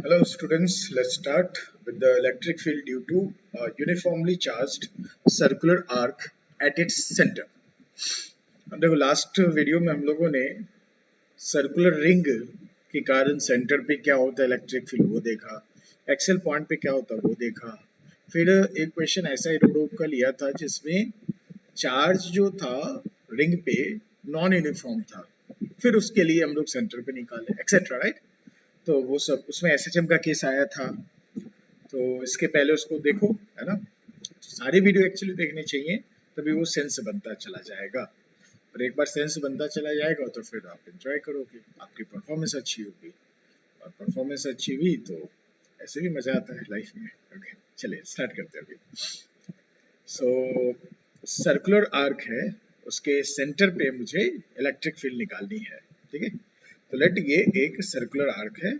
Hello students, let's start with the electric field due to a uniformly charged circular arc at its center. अब देखो last video में हम लोगों ने circular ring के कारण सेंटर पे क्या होता है इलेक्ट्रिक फील्ड वो देखा, एक्सेल पॉइंट पे क्या होता है वो देखा, फिर एक क्वेश्चन ऐसा इरोडोप का लिया था जिसमें चार्ज जो था रिंग पे नॉन यूनिफॉर्म था, फिर उसके लिए हम लोग सेंटर पे निकाले एक्सेट्रा, राइट। तो वो सब उसमें एसएचएम का केस आया था, तो इसके पहले उसको देखो, है ना। सारी वीडियो एक्चुअली देखनी चाहिए, तभी वो सेंस बनता चला जाएगा, और एक बार सेंस बनता चला जाएगा तो फिर आप एंजॉय करोगे, आपकी परफॉर्मेंस अच्छी होगी, और परफॉर्मेंस अच्छी हुई तो ऐसे भी मजा आता है लाइफ में। ओके, चलिए स्टार्ट करते हैं अभी। सो सर्कुलर आर्क है, उसके सेंटर पे मुझे इलेक्ट्रिक फील्ड निकालनी है, ठीक है। तो लेट ये एक सर्कुलर आर्क है,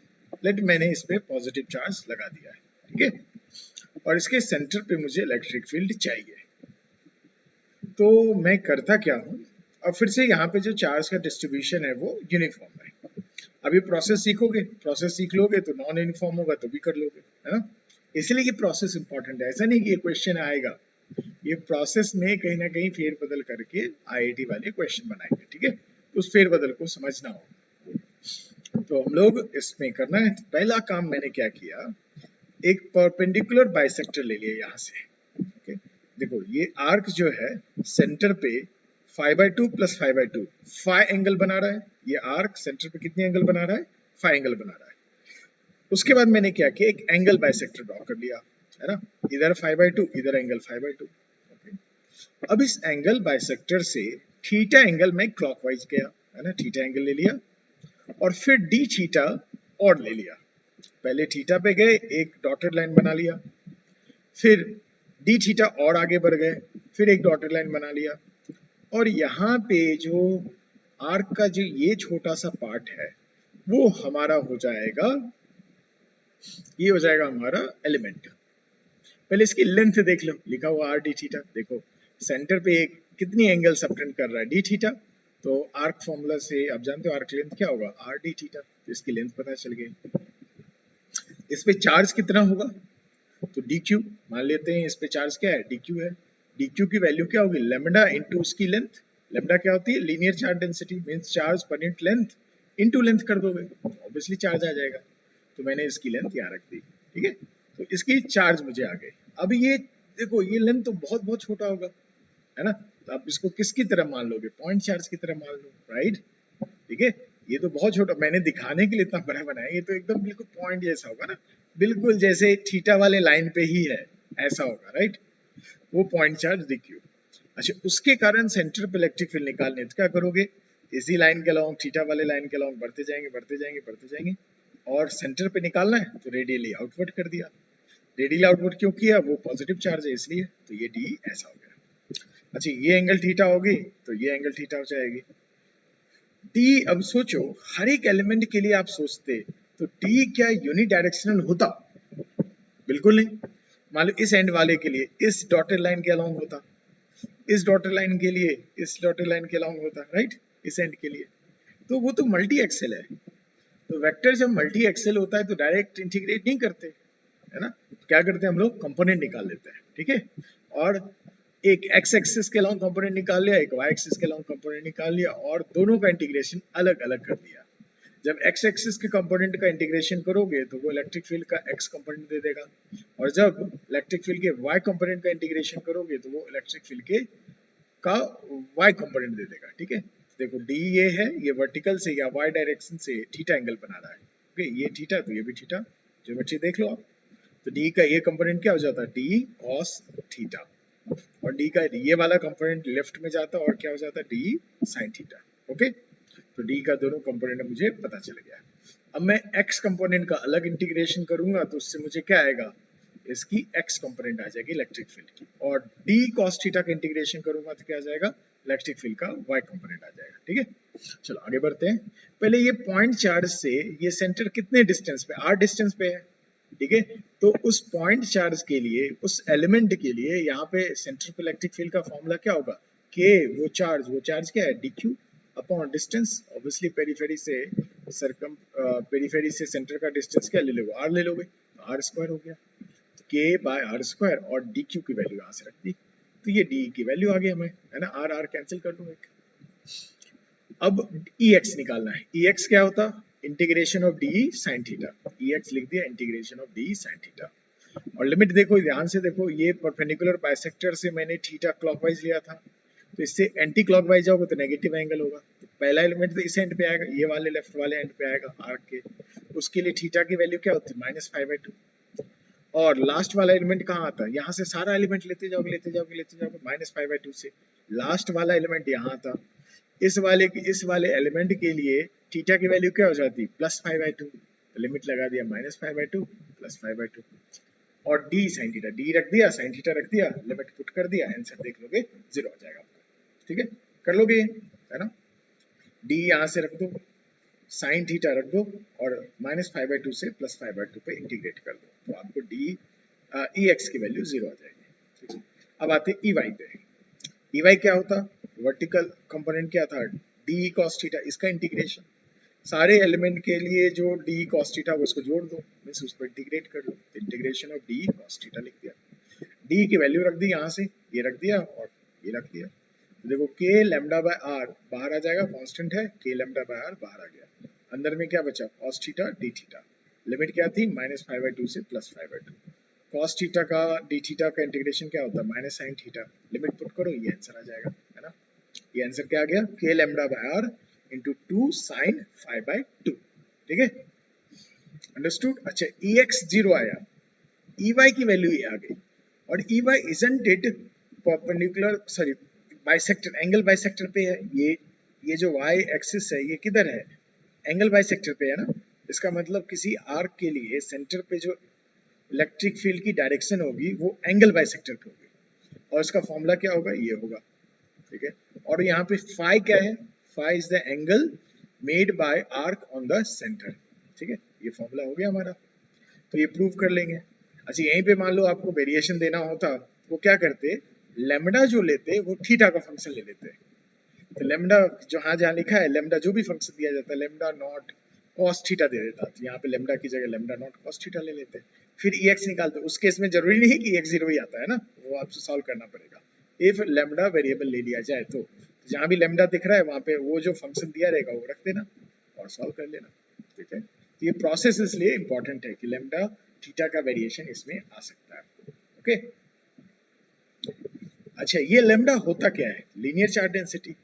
लेट मैंने इस पे पॉजिटिव चार्ज लगा दिया है, ठीक है, और इसके सेंटर पे मुझे इलेक्ट्रिक फील्ड चाहिए। तो मैं करता क्या हूँ, अब फिर से यहाँ पे जो चार्ज का डिस्ट्रीब्यूशन है वो यूनिफॉर्म है। अभी प्रोसेस सीखोगे, प्रोसेस सीख लोगे तो नॉन यूनिफॉर्म होगा तो भी कर लोगे, है ना। इसलिए ये प्रोसेस इंपॉर्टेंट है, ऐसा नहीं कि ये क्वेश्चन आएगा, ये प्रोसेस में कहीं ना कहीं फेरबदल करके आईआईटी वाले क्वेश्चन बनाएंगे, ठीक है। तो उस फेरबदल को समझना होगा। तो हम लोग इसमें करना है, पहला काम मैंने क्या किया, एक परपेंडिकुलर बाइसेक्टर ले लिया यहाँ से, ओके। देखो ये आर्क जो है सेंटर पे 5/2 + 5/2 5 एंगल बना रहा है, ये आर्क सेंटर पे कितने एंगल बना रहा है, 5 एंगल बना रहा है। उसके बाद मैंने क्या किया, एक एंगल बाइसेक्टर ड्रॉ कर लिया, है ना, इधर 5/2 इधर एंगल 5/2। अब इस एंगल बाइसेक्टर से थीटा एंगल में क्लॉकवाइज गया, है ना, थीटा एंगल ले लिया, और फिर डी थीटा और ले लिया। पहले थीटा पे गए, एक डॉटेड लाइन बना लिया, फिर डी थीटा और आगे बढ़ गए, फिर एक डॉटेड लाइन बना लिया, और यहाँ पे जो आर्क का जो ये छोटा सा पार्ट है वो हमारा हो जाएगा, ये हो जाएगा हमारा एलिमेंट। पहले इसकी लेंथ देख लो, लिखा हुआ आर डी थीटा, देखो सेंटर पे एक कितनी एंगल सबटेंड कर रहा है, डी थीटा। तो आर्क फॉर्मूला से आप जानते हो आर्क लेंथ क्या होगा, आर डी थीटा, तो इसकी लेंथ पता चल गई। इस पे चार्ज कितना होगा, तो डी क्यू मान लेते हैं, इस पे चार्ज क्या है, डी क्यू है। डी क्यू की वैल्यू क्या होगी, लेमडा इंटू उसकी लेंथ। लेमडा क्या होती है, linear charge density, means charge पर यूनिट लेंथ इंटू लेंथ कर दोगे ऑब्वियसली चार्ज आ जाएगा। तो मैंने इसकी लेंथ यहाँ रख दी, ठीक है। तो इसकी चार्ज मुझे आ गई। अब ये देखो ये लेंथ तो बहुत बहुत छोटा होगा, है ना, तो आप इसको किसकी तरह मान लोगे, पॉइंट चार्ज की तरह मान लो, राइट। ठीक है, ये तो बहुत छोटा, मैंने दिखाने के लिए इतना बड़ा बनाया, ये तो एकदम बिल्कुल पॉइंट जैसा होगा ना, बिल्कुल जैसे थीटा वाले लाइन पे ही है ऐसा होगा, राइट। वो पॉइंट चार्ज दिक्यू। अच्छा, उसके कारण सेंटर पे इलेक्ट्रिक फील्ड निकालने तो क्या करोगे, इसी लाइन के अलॉन्ग, थीटा वाले लाइन के अलॉन्ग बढ़ते जाएंगे बढ़ते जाएंगे बढ़ते जाएंगे, और सेंटर पे निकालना है तो रेडियली आउटवर्ड कर दिया। रेडियली आउटवर्ड क्यों किया, वो पॉजिटिव चार्ज है इसलिए, तो ये डी ऐसा हो गया। अच्छा, ये एंगल थीटा होगी तो ये एंगल थीटा हो जाएगी। डी, अब सोचो हर एक एलिमेंट के लिए आप सोचते तो डी क्या यूनि डायरेक्शनल होता, बिल्कुल नहीं। मान लो इस एंड वाले के लिए इस डॉटेड लाइन के अलोंग होता, इस डॉटेड लाइन के लिए इस डॉटेड लाइन के अलोंग होता, राइट, इस एंड के लिए। तो वो तो मल्टी एक्सेल है, तो वेक्टर जब मल्टी एक्सेल होता है तो डायरेक्ट इंटीग्रेट नहीं करते, है ना। तो क्या करते हैं हम लोग, कंपोनेंट निकाल लेते हैं, ठीक है। और एक एक्स एक्सिस के लॉन्ग कंपोनेंट निकाल लिया, एक वाई एक्सिस के लॉन्ग कंपोनेंट निकाल लिया, और दोनों का इंटीग्रेशन अलग अलग कर दिया। जब एक्स एक्सिस के कंपोनेंट का इंटीग्रेशन करोगे तो वो इलेक्ट्रिक फील्ड का एक्स कंपोनेंट दे देगा, और जब इलेक्ट्रिक फील्ड के वाई कंपोनेंट का इंटीग्रेशन करोगे तो वो इलेक्ट्रिक फील्ड के का वाई कंपोनेंट दे देगा, ठीक है। देखो डी ये है, ये वर्टिकल से या वाई डायरेक्शन से थीटा एंगल बना रहा है, ओके, ये थीटा तो ये भी थीटा, ज्योमेट्री देख लो आप। तो डी का ये कंपोनेंट क्या हो जाता है, डी कॉस थीटा, और डी का ये वाला कंपोनेंट लेफ्ट में जाता है और क्या हो जाता है, डी साइन थीटा, ओके। तो डी का दोनों कंपोनेंट मुझे पता चल गया। अब मैं एक्स कंपोनेंट का अलग इंटीग्रेशन करूंगा तो उससे मुझे क्या आएगा, इसकी एक्स कंपोनेंट आ जाएगी इलेक्ट्रिक फील्ड की, और डी कॉस थीटा का इंटीग्रेशन करूंगा तो क्या आ जाएगा, इलेक्ट्रिक फील्ड का वाई कंपोनेंट आ जाएगा, ठीक है। चलो आगे बढ़ते हैं। पहले ये पॉइंट चार्ज से ये सेंटर कितने डिस्टेंस पे, आर डिस्टेंस पे है, ठीक है। तो उस पॉइंट चार्ज के लिए, उस एलिमेंट के लिए यहाँ पे सेंटर पे इलेक्ट्रिक फील्ड का फॉर्मूला क्या होगा, के वो चार्ज क्या है, D Q, upon distance, obviously periphery से पेरीफेरी से सेंटर का डिस्टेंस क्या ले लोगे, आर ले लोगे, आर स्क्वायर हो गया, तो के बाय आर स्क्वायर, और डी क्यू की वैल्यू यहाँ से रख दी, तो ये डी की वैल्यू आ गई हमें, है ना, आर आर कैंसिल कर दूंगा। अब ई एक्स निकालना है, ई एक्स क्या होता, integration of D sine theta, E x लिख दिया integration of D sine theta, और लिमिट देखो ध्यान से देखो, ये परपेंडिकुलर बाइसेक्टर से मैंने थीटा क्लॉकवाइज लिया था, तो इससे एंटी क्लॉकवाइज जाओगे तो नेगेटिव एंगल होगा, तो पहला एलिमेंट तो इस एंड पे आएगा, ये वाले लेफ्ट वाले एंड पे आएगा आर्क के, उसके लिए थीटा की वैल्यू क्या होती है -π/2, और लास्ट वाला एलिमेंट कहाँ आता है, यहाँ से सारा एलिमेंट लेते जाओगे लेते जाओगे लेते जाओगे -π/2 से लास्ट वाला एलिमेंट यहाँ आता, इस वाले एलिमेंट के लिए थीटा की वैल्यू क्या हो जाती, +π/2, तो लिमिट लगा दिया -π/2 +π/2, और डी साइन थीटा, डी रख दिया साइन थीटा रख दिया, लिमिट पुट कर दिया, आंसर देख लोगे 0 आ जाएगा आपका, ठीक है, कर लोगे है ना, डी यहाँ से रख दो, साइन थीटा रख दो, और -π/2 से +π/2 पे इंटीग्रेट कर दो, तो आपको डी ई एक्स की वैल्यू 0 आ जाएगी, ठीक है। अब आते ई वाई पे, ई वाई क्या होता, वर्टिकल कंपोनेंट क्या था, डी कॉस थीटा, इसका इंटीग्रेशन, सारे एलिमेंट के लिए जो डी कॉस थीटा उसको जोड़ दो, मींस उसको इंटीग्रेट कर लो, integration of D cos theta लिख दिया, डी की वैल्यू रख दी यहाँ से, ये रख दिया और ये रख दिया, तो देखो के लैम्डा बाय आर बाहर आ जाएगा, कांस्टेंट है, के लैम्डा बाय आर बाहर आ गया, अंदर में क्या बचा cos theta D theta, limit क्या थी -π/2 से +π/2, कॉस थीटा का डी थीटा का इंटीग्रेशन क्या होता है minus sine theta, limit put करो ये आंसर आ जाएगा, है ना, ये आंसर क्या आ गया, के lambda by R into 2 sine π/2, ठीक है, अंडरस्टूड। अच्छा ई एक्स 0 आया, ई वाई की वैल्यू ये आ गई, और E Y isn't it perpendicular, sorry bisector, angle bisector पे है, ये जो वाई एक्सिस है ये किधर है, एंगल बाइसेक्टर पे है ना, इसका मतलब किसी आर्क के लिए सेंटर पे जो इलेक्ट्रिक फील्ड की डायरेक्शन होगी वो एंगल बाइसेक्टर पे होगी, और इसका फॉर्मूला क्या होगा, ये होगा, ठीक है, और यहाँ पे फाई क्या है, phi is the angle made by arc on the centre, ठीक है, ये फॉर्मूला हो गया हमारा, तो ये प्रूव कर लेंगे। अच्छा यहीं पे मान लो आपको वेरिएशन देना होता, वो क्या करते, लेमडा जो लेते वो थीटा का फंक्शन ले लेते, तो लेमडा जो जहाँ लिखा है लेमडा जो भी फंक्शन दिया जाता है लेमडा नॉट कॉस थीटा दे देता, तो यहाँ पे लेमडा की जगह लेमडा नॉट कॉस थीटा ले लेते, फिर ई एक्स निकालते, उस केस में जरूरी नहीं कि एक्स 0 ही आता है ना, वो आपसे सॉल्व करना पड़ेगा, इफ लेमडा वेरिएबल ले लिया जाए तो जहाँ भी लेमडा दिख रहा है वहाँ पे वो जो फंक्शन दिया रहेगा वो रख देना और सॉल्व कर लेना, ठीक है, तो ये प्रोसेस इसलिए इंपॉर्टेंट है कि लेमडा थीटा का वेरिएशन इसमें आ सकता है, ओके। अच्छा ये लेमडा होता क्या है, लीनियर चार्ज डेंसिटी,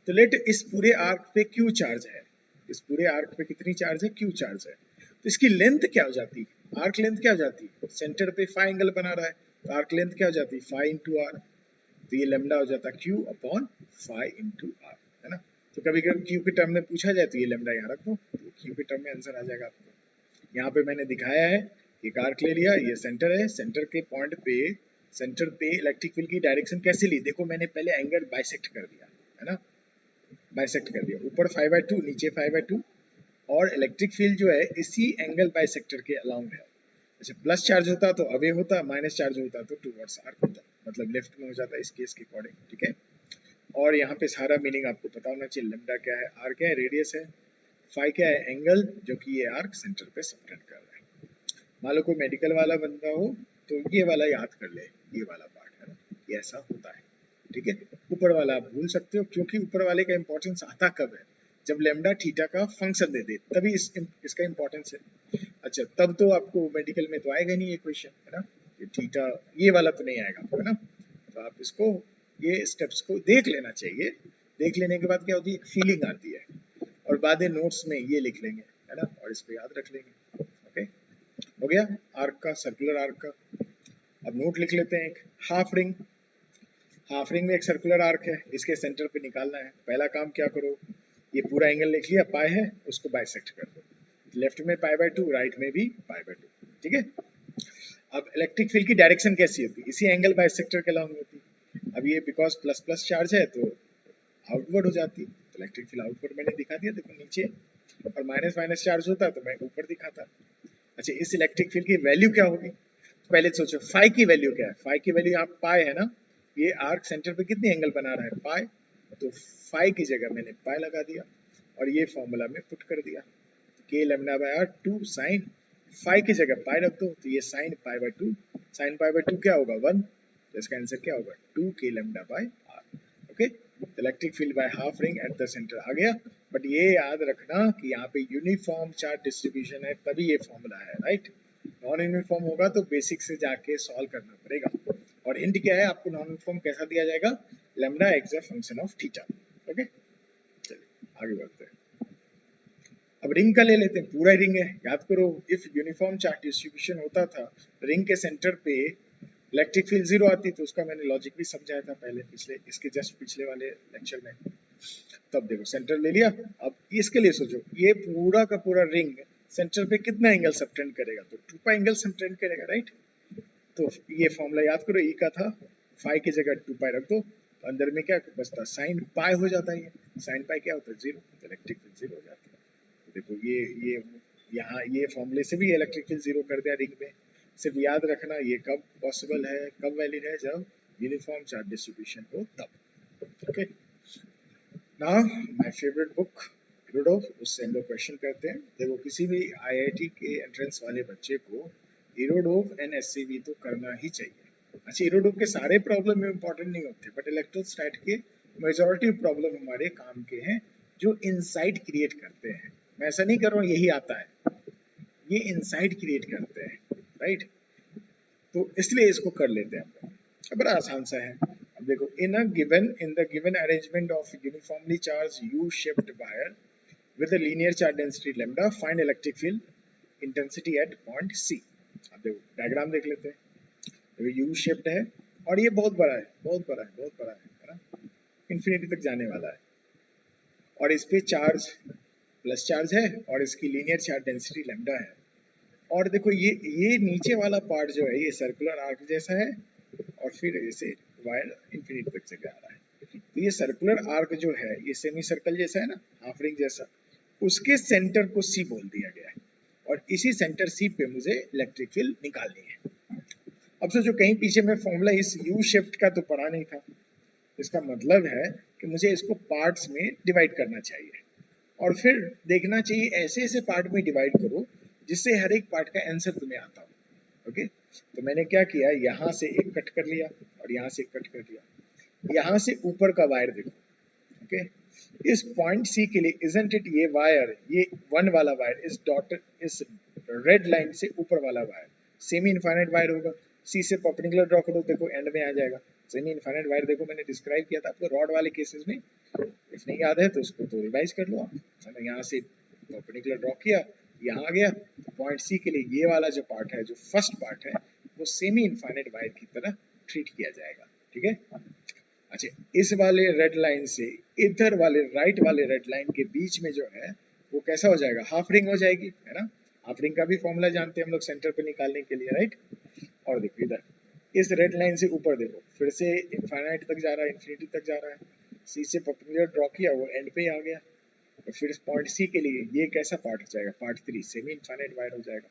तो लेट इस पूरे आर्क पे क्यू चार्ज है, इस पूरे आर्क पे कितनी चार्ज है, क्यू चार्ज है, तो इसकी लेंथ क्या हो जाती है, आर्क लेंथ क्या हो जाती है, सेंटर पे फाई एंगल बना रहा है, तो आर्क लेंथ क्या हो जाती है, फाई इंटू आर, तो ये लेमडा हो जाता है q upon phi into r, है ना, तो कभी कभी क्यू के टर्म में पूछा जाए तो ये लेमडा यहाँ रख दो, तो क्यू के टर्म में आंसर आ जाएगा आपको। यहाँ पे मैंने दिखाया है, एक आर्क ले लिया, ये सेंटर है, सेंटर के पॉइंट पे सेंटर पे इलेक्ट्रिक फील्ड की डायरेक्शन कैसे ली, देखो मैंने पहले एंगल बाइसेक्ट कर दिया, है ना, बाइसेक्ट कर दिया, ऊपर 5/2 नीचे 5/2, और इलेक्ट्रिक फील्ड जो है इसी एंगल बाइसेक्टर के अलाउंड है, जैसे प्लस चार्ज होता तो अवे होता, माइनस चार्ज होता तो टूवर्ड्स आर्क होता, मतलब लेफ्ट में हो जाता इस केस के अकॉर्डिंग, ठीक है, और यहाँ पे सारा मीनिंग आपको पता होना चाहिए, लेमडा क्या है, आर क्या है, रेडियस है, फाई क्या है, एंगल जो कि ये आर्क सेंटर पे सबटेंड कर रहा है, मान लो कोई मेडिकल वाला बंदा हो तो ये वाला याद कर ले, ये वाला पार्ट है ना, ये ऐसा होता है, ठीक है, ऊपर वाला आप भूल सकते हो, क्योंकि ऊपर वाले का इंपॉर्टेंस आता कब है, जब लेमडा थीटा का फंक्शन दे दे तभी इसका इंपॉर्टेंस है। अच्छा तब तो आपको मेडिकल में तो आएगा नहीं ये क्वेश्चन, है ना, ये थीटा ये वाला तो नहीं आएगा आपको, है ना, तो आप इसको ये स्टेप्स को देख लेना चाहिए, देख लेने के बाद क्या होती है, फीलिंग आती है, और बाद में नोट्स में ये लिख लेंगे, है ना, और इस पे याद रख लेंगे, ओके, हो गया आर्क का, सर्कुलर आर्क का। अब नोट लिख लेते हैं, एक हाफ रिंग, हाफ रिंग में एक सर्कुलर आर्क है, इसके सेंटर पे निकालना है, पहला काम क्या करो, ये पूरा एंगल लिख लिया, पाई है उसको बाइसेक्ट कर दो, लेफ्ट में π/2 राइट में भी π/2, ठीक है। अब इलेक्ट्रिक फील्ड की डायरेक्शन कैसी होती है, इसी एंगल बाइसेक्टर के अलाउंड होती है, अब ये बिकॉज प्लस प्लस चार्ज है तो आउटवर्ड हो जाती है, तो इलेक्ट्रिक फील्ड आउटवर्ड मैंने दिखा दिया, देखो नीचे, और माइनस माइनस चार्ज होता तो मैं ऊपर दिखाता। अच्छा इस इलेक्ट्रिक फील्ड की वैल्यू क्या होगी, तो पहले सोचो फाई की वैल्यू क्या है, फाई की वैल्यू यहाँ पाई है ना, ये आर्क सेंटर पे कितनी एंगल बना रहा है, पाई, तो फाई की जगह मैंने पाई लगा दिया और ये फॉर्मूला में पुट कर दिया, के lambda by r 2 sine phi की जगह पाई रख दो तो ये sine pi by 2, sine pi by 2 क्या होगा 1, तो इसका आंसर क्या होगा 2 के lambda by R. Okay, electric field by half ring at the centre आ गया, बट ये याद रखना कि यहाँ पे यूनिफॉर्म चार्ज डिस्ट्रीब्यूशन है तभी ये फॉर्मूला है, राइट। नॉन यूनिफॉर्म होगा तो बेसिक से जाके सॉल्व करना पड़ेगा। और हिंट क्या है आपको, नॉन यूनिफॉर्म कैसा दिया जाएगा, lambda x a function of theta. Okay, चलिए आगे बढ़ते हैं। अब रिंग का ले लेते हैं, पूरा रिंग है, याद करो इफ यूनिफॉर्म चार्ज डिस्ट्रीब्यूशन होता था रिंग के सेंटर पे इलेक्ट्रिक फील्ड जीरो आती, तो उसका मैंने लॉजिक भी समझाया था पहले पिछले इसके जस्ट पिछले वाले लेक्चर में। तब देखो सेंटर ले लिया, अब इसके लिए सोचो ये पूरा का पूरा रिंग सेंटर पे कितना एंगल सबटेंड करेगा, तो 2 पाई एंगल सबटेंड करेगा, राइट। तो ये फॉर्मूला याद करो, ई का था फाई की जगह 2 पाई रख दो, तो अंदर में क्या बचता, साइन पाई हो जाता है, ये साइन पाई क्या होता है 0, तो इलेक्ट्रिक फील्ड 0 हो जाती है। तो देखो ये यहाँ ये फॉर्मूले से भी इलेक्ट्रिक फील्ड 0 कर दिया रिंग में। सिर्फ याद रखना ये कब पॉसिबल है, कब वैलिड है, जब यूनिफॉर्म चार्ज डिस्ट्रीब्यूशन हो तब। Okay, now my favourite book Irodov, उससे हम लोग क्वेश्चन करते हैं। देखो किसी भी आईआईटी के एंट्रेंस वाले बच्चे को इरोडोव एंड एससीवी तो करना ही चाहिए। अच्छा, इरोडोव के सारे प्रॉब्लम इंपॉर्टेंट नहीं होते, बट इलेक्ट्रोस्टैट के मेजॉरिटी प्रॉब्लम हमारे काम के हैं जो इनसाइट क्रिएट करते हैं। मैं ऐसा नहीं कर रहा हूँ यही आता है, ये इनसाइट क्रिएट करते हैं, राइट। तो इसलिए इसको कर लेते हैं हम लोग, बड़ा आसान सा है। अब देखो in the given arrangement of uniformly charge U shaped wire with a linear charge density lambda, find electric field intensity at point C। अब देखो डायग्राम देख लेते हैं, देखो यू शेप्ड है और ये बहुत बड़ा है, बहुत बड़ा है, बहुत बड़ा है ना, इन्फिनिटी तक जाने वाला है, और इस पे चार्ज प्लस चार्ज है और इसकी लीनियर चार्ज डेंसिटी लैम्डा है। और देखो ये नीचे वाला पार्ट जो है ये सर्कुलर आर्क जैसा है और फिर इसे वायर इन्फिनिटी तक चला रहा है। तो ये सर्कुलर आर्क जो है ये सेमी सर्कल जैसा है ना, हाफ रिंग जैसा, उसके सेंटर को सी बोल दिया गया है और इसी सेंटर सी पे मुझे इलेक्ट्रिक फील्ड निकालनी है। अब सोचो कहीं पीछे में फॉर्मूला इस यू शिफ्ट का तो पढ़ा नहीं था, इसका मतलब है कि मुझे इसको पार्ट्स में डिवाइड करना चाहिए और फिर देखना चाहिए ऐसे ऐसे पार्ट में डिवाइड करो जिससे हर एक पार्ट का आंसर तुम्हें आता हो। ओके, तो मैंने क्या किया, यहाँ से एक कट कर लिया और यहाँ से एक कट कर लिया, यहाँ से ऊपर का वायर देखो। ओके, इस पॉइंट सी के लिए इजंट इट, ये वायर, ये वन वाला वायर इस डॉटेड इस रेड लाइन से ऊपर वाला वायर सेमी इनफाइनाइट वायर होगा। सी से परपेंडिकुलर ड्रॉ करो, देखो एंड में आ जाएगा सेमी इनफाइनाइट वायर। देखो मैंने डिस्क्राइब किया था आपको रॉड वाले केसेस में, इफ नहीं याद है तो उसको तो रिवाइज कर लो आप। मैंने यहाँ से परपेंडिकुलर ड्रॉ किया, यहाँ आ गया, पॉइंट सी के लिए ये वाला जो पार्ट है, जो फर्स्ट पार्ट है, वो सेमी इनफाइनाइट वायर की तरह ट्रीट किया जाएगा, ठीक है। अच्छा, इस वाले रेड लाइन से इधर वाले राइट वाले रेड लाइन के बीच में जो है वो कैसा हो जाएगा, हाफ रिंग हो जाएगी, है ना। हाफ रिंग का भी फॉर्मूला जानते हैं हम लोग सेंटर पे निकालने के लिए, राइट। और देखो इधर इस रेड लाइन से ऊपर देखो फिर से इनफाइनाइट तक जा रहा है, इन्फिनिटी तक जा रहा है, सी से परपेंडिकुलर ड्रॉ किया, वो एंड पे आ गया। और फिर पॉइंट सी के लिए ये कैसा पार्ट हो जाएगा, पार्ट 3 सेमी इनफाइनाइट वायर हो जाएगा।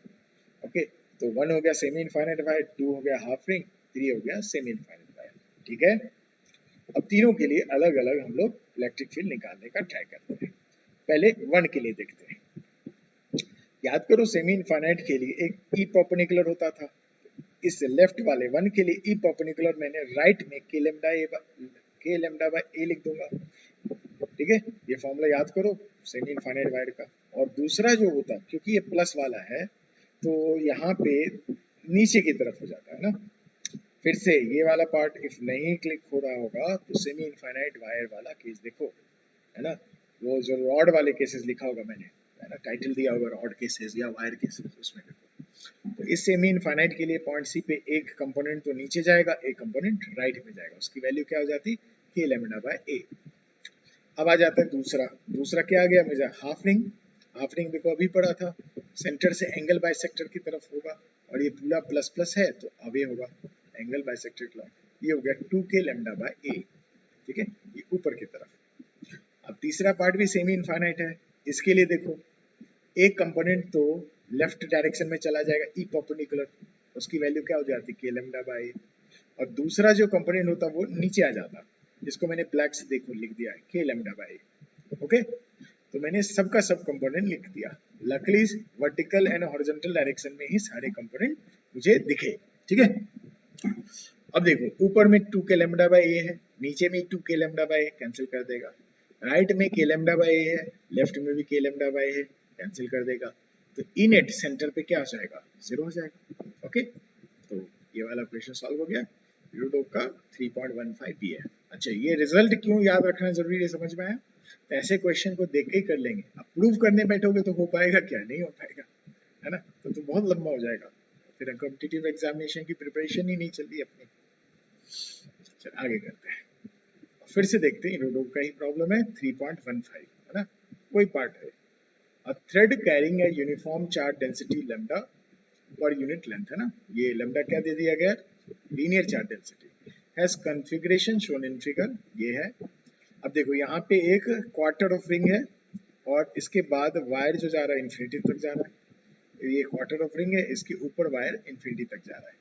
ओके, तो 1 हो गया सेमी इनफाइनाइट वायर, 2 हो गया हाफ रिंग, 3 हो गया सेमी इनफाइनाइट वायर, ठीक है। अब तीनों के लिए अलग अलग हम लोग इलेक्ट्रिक फील्ड निकालने का ट्राई करते हैं। पहले 1 के लिए देखते हैं। याद करो सेमी इनफाइनाइट के लिए एक ई परपेंडिकुलर होता था, इस लेफ्ट वाले 1 के लिए ई परपेंडिकुलर मैंने राइट में के लेम्डा बाय ए लिख दूंगा, ठीक है। ये फॉर्मूला याद करो सेमी इनफाइनाइट वायर का। और दूसरा जो होता, क्योंकि ये प्लस वाला है तो यहाँ पे नीचे की तरफ हो जाता है ना। फिर से ये वाला पार्ट इफ नहीं क्लिक हो रहा होगा तो सेमी इनफाइनाइट वायर वाला केस देखो, है ना, वो जो रॉड वाले केसेस लिखा होगा मैंने, है ना, टाइटल दिया होगा रॉड केसेस या वायर केसेस, उसमें देखो। तो इस सेमी इनफाइनाइट के लिए पॉइंट सी पे एक कंपोनेंट तो नीचे जाएगा, एक कंपोनेंट राइट में जाएगा, उसकी वैल्यू क्या हो जाती, के लेम्डा बाय ए। अब आ जाता है दूसरा क्या आ गया मुझे, हाफ रिंग। हाफ रिंग देखो अभी पढ़ा था, सेंटर से एंगल बाइसेक्टर की तरफ होगा और ये पूरा प्लस प्लस है तो अवे होगा एंगल बाइसेक्टर का, ये हो गया 2 के लेम्डा बाय ए, ठीक है, ये ऊपर की तरफ। अब तीसरा पार्ट भी सेमी इनफाइनाइट है, इसके लिए देखो एक कंपोनेंट तो लेफ्ट डायरेक्शन में चला जाएगा ई परपेंडिकुलर, उसकी वैल्यू क्या हो जाती है, के लेम्डा बाय ए, और दूसरा जो कंपोनेंट होता वो नीचे आ जाता, जिसको मैंने ब्लैक से देखो लिख दिया है के लैम्डा बाय ए। ओके, तो मैंने सबका सब कंपोनेंट लिख दिया। Luckily vertical and horizontal direction में ही सारे कंपोनेंट मुझे दिखे। ठीक है, अब देखो ऊपर में 2 के लैम्डा बाय ए है, नीचे में 2 के लैम्डा बाय ए, कैंसिल कर देगा। राइट में के लैम्डा बाय ए है, लेफ्ट में भी के लैम्डा बाय है, कैंसिल कर देगा। तो इन एट सेंटर पे क्या आ जाएगा, 0 हो जाएगा। ओके, तो ये वाला क्वेश्चन सॉल्व हो गया। यूडोक का 3.15 भी है। अच्छा, ये रिजल्ट क्यों याद रखना जरूरी है, समझ में आया? तो ऐसे क्वेश्चन को देख के ही कर लेंगे। अब प्रूव करने बैठोगे तो हो पाएगा क्या, नहीं हो पाएगा, है ना? तो बहुत लंबा हो जाएगा, फिर कॉम्पिटिटिव एग्जामिनेशन की प्रिपरेशन ही नहीं चल रही अपनी। चल आगे करते हैं, फिर से देखते हैं। यूडोक का ही प्रॉब्लम है 3.15, है ना, वही पार्ट है। A thread carrying a uniform charge density lambda per unit length, है ना। ये लैम्डा क्या दे दिया गया, linear charge density has configuration shown in figure, ये है। अब देखो यहाँ पे एक क्वार्टर ऑफ रिंग है और इसके बाद वायर जो जा रहा है इन्फिनिटी तक जा रहा है। ये क्वार्टर ऑफ रिंग है, इसके ऊपर वायर इन्फिनिटी तक जा रहा है।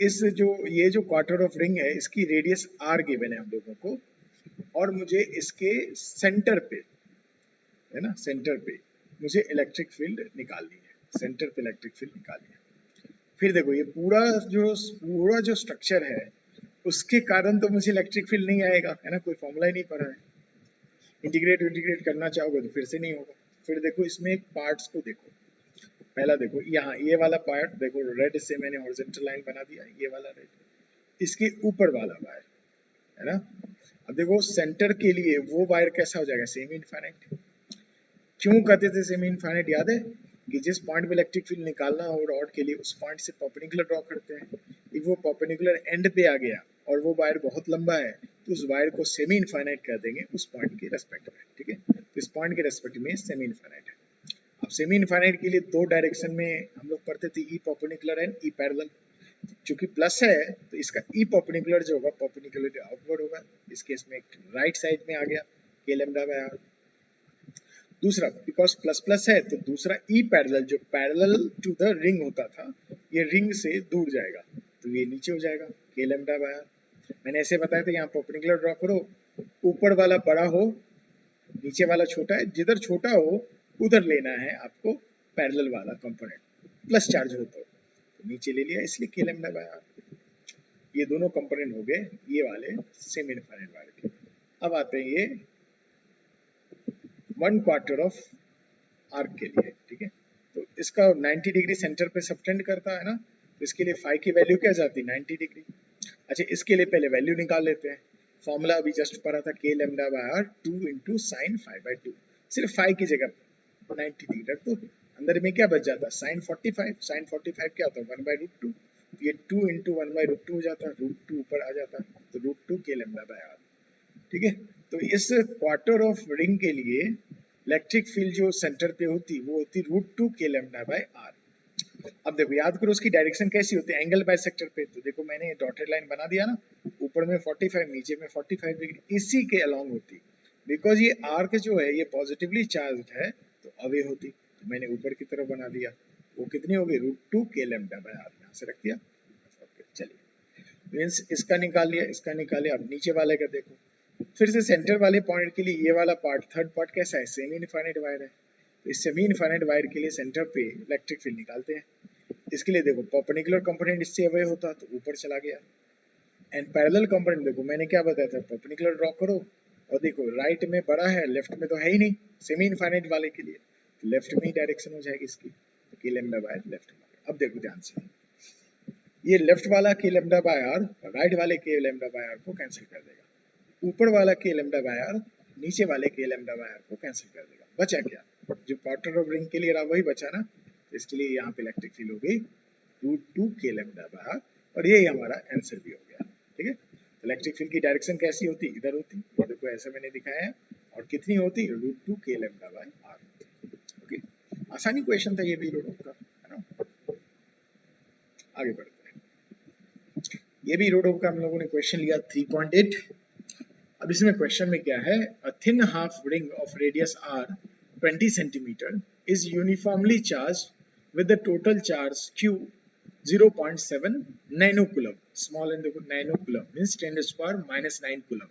इस जो ये जो क्वार्टर ऑफ रिंग है इसकी रेडियस आर गिवन है हम लोगों को, और मुझे इसके सेंटर पे, है ना, सेंटर पे मुझे इलेक्ट्रिक फील्ड निकालनी है, सेंटर पे इलेक्ट्रिक फील्ड निकालनी है। फिर देखो ये पूरा जो स्ट्रक्चर है उसके कारण तो मुझे इलेक्ट्रिक फील्ड नहीं आएगा, है ना, कोई फॉर्मूला ही नहीं पड़ा है। इंटीग्रेट करना चाहोगे तो फिर से नहीं होगा। फिर देखो इसमें पार्ट्स को देखो, पहला देखो यहाँ ये वाला पार्ट देखो, रेड से मैंने हॉरिजॉन्टल लाइन बना दिया, ये वाला रेड, इसके ऊपर वाला वायर, है ना। अब देखो सेंटर के लिए वो वायर कैसा हो जाएगा, सेमी इनफाइनाइट। क्यों कहते थे सेमी इनफाइनाइट, याद है कि जिस पॉइंट पे इलेक्ट्रिक फील्ड निकालना हो रॉड के लिए उस पॉइंट से परपेंडिकुलर ड्रॉ करते हैं। if वो परपेंडिकुलर एंड पे आ गया और वो वायर बहुत लंबा है तो उस वायर को सेमी इनफाइनाइट कर देंगे उस पॉइंट के रेस्पेक्ट में। ठीक है, तो इस पॉइंट के रेस्पेक्ट में सेमी इनफाइनाइट है। अब सेमी इनफाइनाइट के लिए दो डायरेक्शन में हम लोग पढ़ते थे, E perpendicular and E parallel. चूंकि प्लस है तो इसका ई परपेंडिकुलर जो होगा परपेंडिकुलर आउटवर्ड होगा, इस केस में राइट साइड में आ गया के लैम्डा बाय आर। दूसरा बिकॉज प्लस प्लस है तो दूसरा ई पैरेलल जो पैरेलल टू द रिंग होता था ये रिंग से दूर जाएगा तो ये नीचे हो जाएगा के लैम्डा बाय आर। मैंने ऐसे बताया था, यहाँ परपेंडिकुलर ड्रॉ करो, ऊपर वाला बड़ा हो नीचे वाला छोटा है, जिधर छोटा हो उधर लेना है आपको पैरेलल वाला कंपोनेंट, प्लस चार्ज हो तो नीचे ले लिया, इसलिए के लैम्डा बाय आर। ये दोनों कंपोनेंट हो गए ये वाले सेमी इनफाइनाइट वायर के। अब आते हैं ये 1/4 ऑफ आर्क के लिए। ठीक है, तो इसका 90 डिग्री सेंटर पे सबटेंड करता है ना, तो इसके लिए फाई की वैल्यू क्या जाती है, 90 डिग्री। अच्छा, इसके लिए पहले वैल्यू निकाल लेते हैं। फॉर्मूला अभी जस्ट पढ़ा था के lambda by r 2 into sine 5/2, सिर्फ फाई की जगह 90 डिग्री रख दो, अंदर में क्या बच जाता है साइन 45, साइन 45 क्या होता है 1/√2, ये 2 इंटू 1/√2 हो जाता है, √2 ऊपर आ जाता है तो √2 के लैम्डा बाय आर। ठीक है, तो इस क्वार्टर ऑफ रिंग के लिए इलेक्ट्रिक फील्ड जो सेंटर पे होती वो होती √2 के लैम्डा बाय आर। अब देखो याद करो उसकी डायरेक्शन कैसी होती है, एंगल बाइसेक्टर पे। तो देखो मैंने डॉटेड लाइन बना दिया ना, ऊपर में 45 नीचे में 45 डिग्री, इसी के अलोंग होती। बिकॉज ये आर्क जो है ये पॉजिटिवली चार्ज है तो अवे होती, तो मैंने ऊपर की तरफ बना दिया। वो कितनी हो गई √2 के लैम्डा बाय आर, यहाँ से रख दिया। चलिए मीन्स इसका निकाल लिया, इसका निकाल लिया। अब नीचे वाले का देखो, फिर से सेंटर वाले पॉइंट के लिए ये वाला पार्ट थर्ड पार्ट कैसा है, सेमी इनफाइनाइट वायर है। तो इस सेमी इनफाइनाइट वायर के लिए सेंटर पे इलेक्ट्रिक फील्ड निकालते हैं। इसके लिए देखो परपेंडिकुलर कंपोनेंट इससे अवे होता तो ऊपर चला गया, एंड पैरेलल कंपोनेंट देखो मैंने क्या बताया था, परपेंडिकुलर ड्रॉ करो और देखो राइट में बड़ा है लेफ्ट में तो है ही नहीं, सेमी इनफाइनाइट वाले के लिए तो लेफ्ट में ही डायरेक्शन हो जाएगी इसकी, तो के लैम्डा बाय लेफ्ट में। अब देखो ध्यान से, ये लेफ्ट वाला के लैम्डा बाय आर राइट वाले के लैम्डा बाय आर को कैंसिल कर देगा, ऊपर वाला के लैम्डा बाय आर नीचे वाले के लैम्डा बाय आर को कैंसिल कर देगा। बचा क्या, जो क्वार्टर ऑफ रिंग के लिए रहा वही बचा ना, तो इसके लिए यहाँ पे इलेक्ट्रिक फील्ड हो गई √2 के लैम्डा बाय आर, और यही हमारा आंसर भी हो गया। ठीक है, इलेक्ट्रिक फील्ड की डायरेक्शन कैसी होती, इधर होती, ये देखो ऐसा मैंने दिखाया है, और कितनी होती √2 के लैम्डा बाय आर। ओके, आसानी क्वेश्चन था ये भी यूडोक का, है ना। आगे बढ़ते हैं, ये भी यूडोक का हम लोगों ने क्वेश्चन लिया 3.8। अब इसमें क्वेश्चन में क्या है, a thin half ring of radius r 20 centimetre is uniformly charged with the total charge q 0.7 nano coulomb, small n देखो नैनो कूलम मींस 10⁻⁻⁹ कूलम।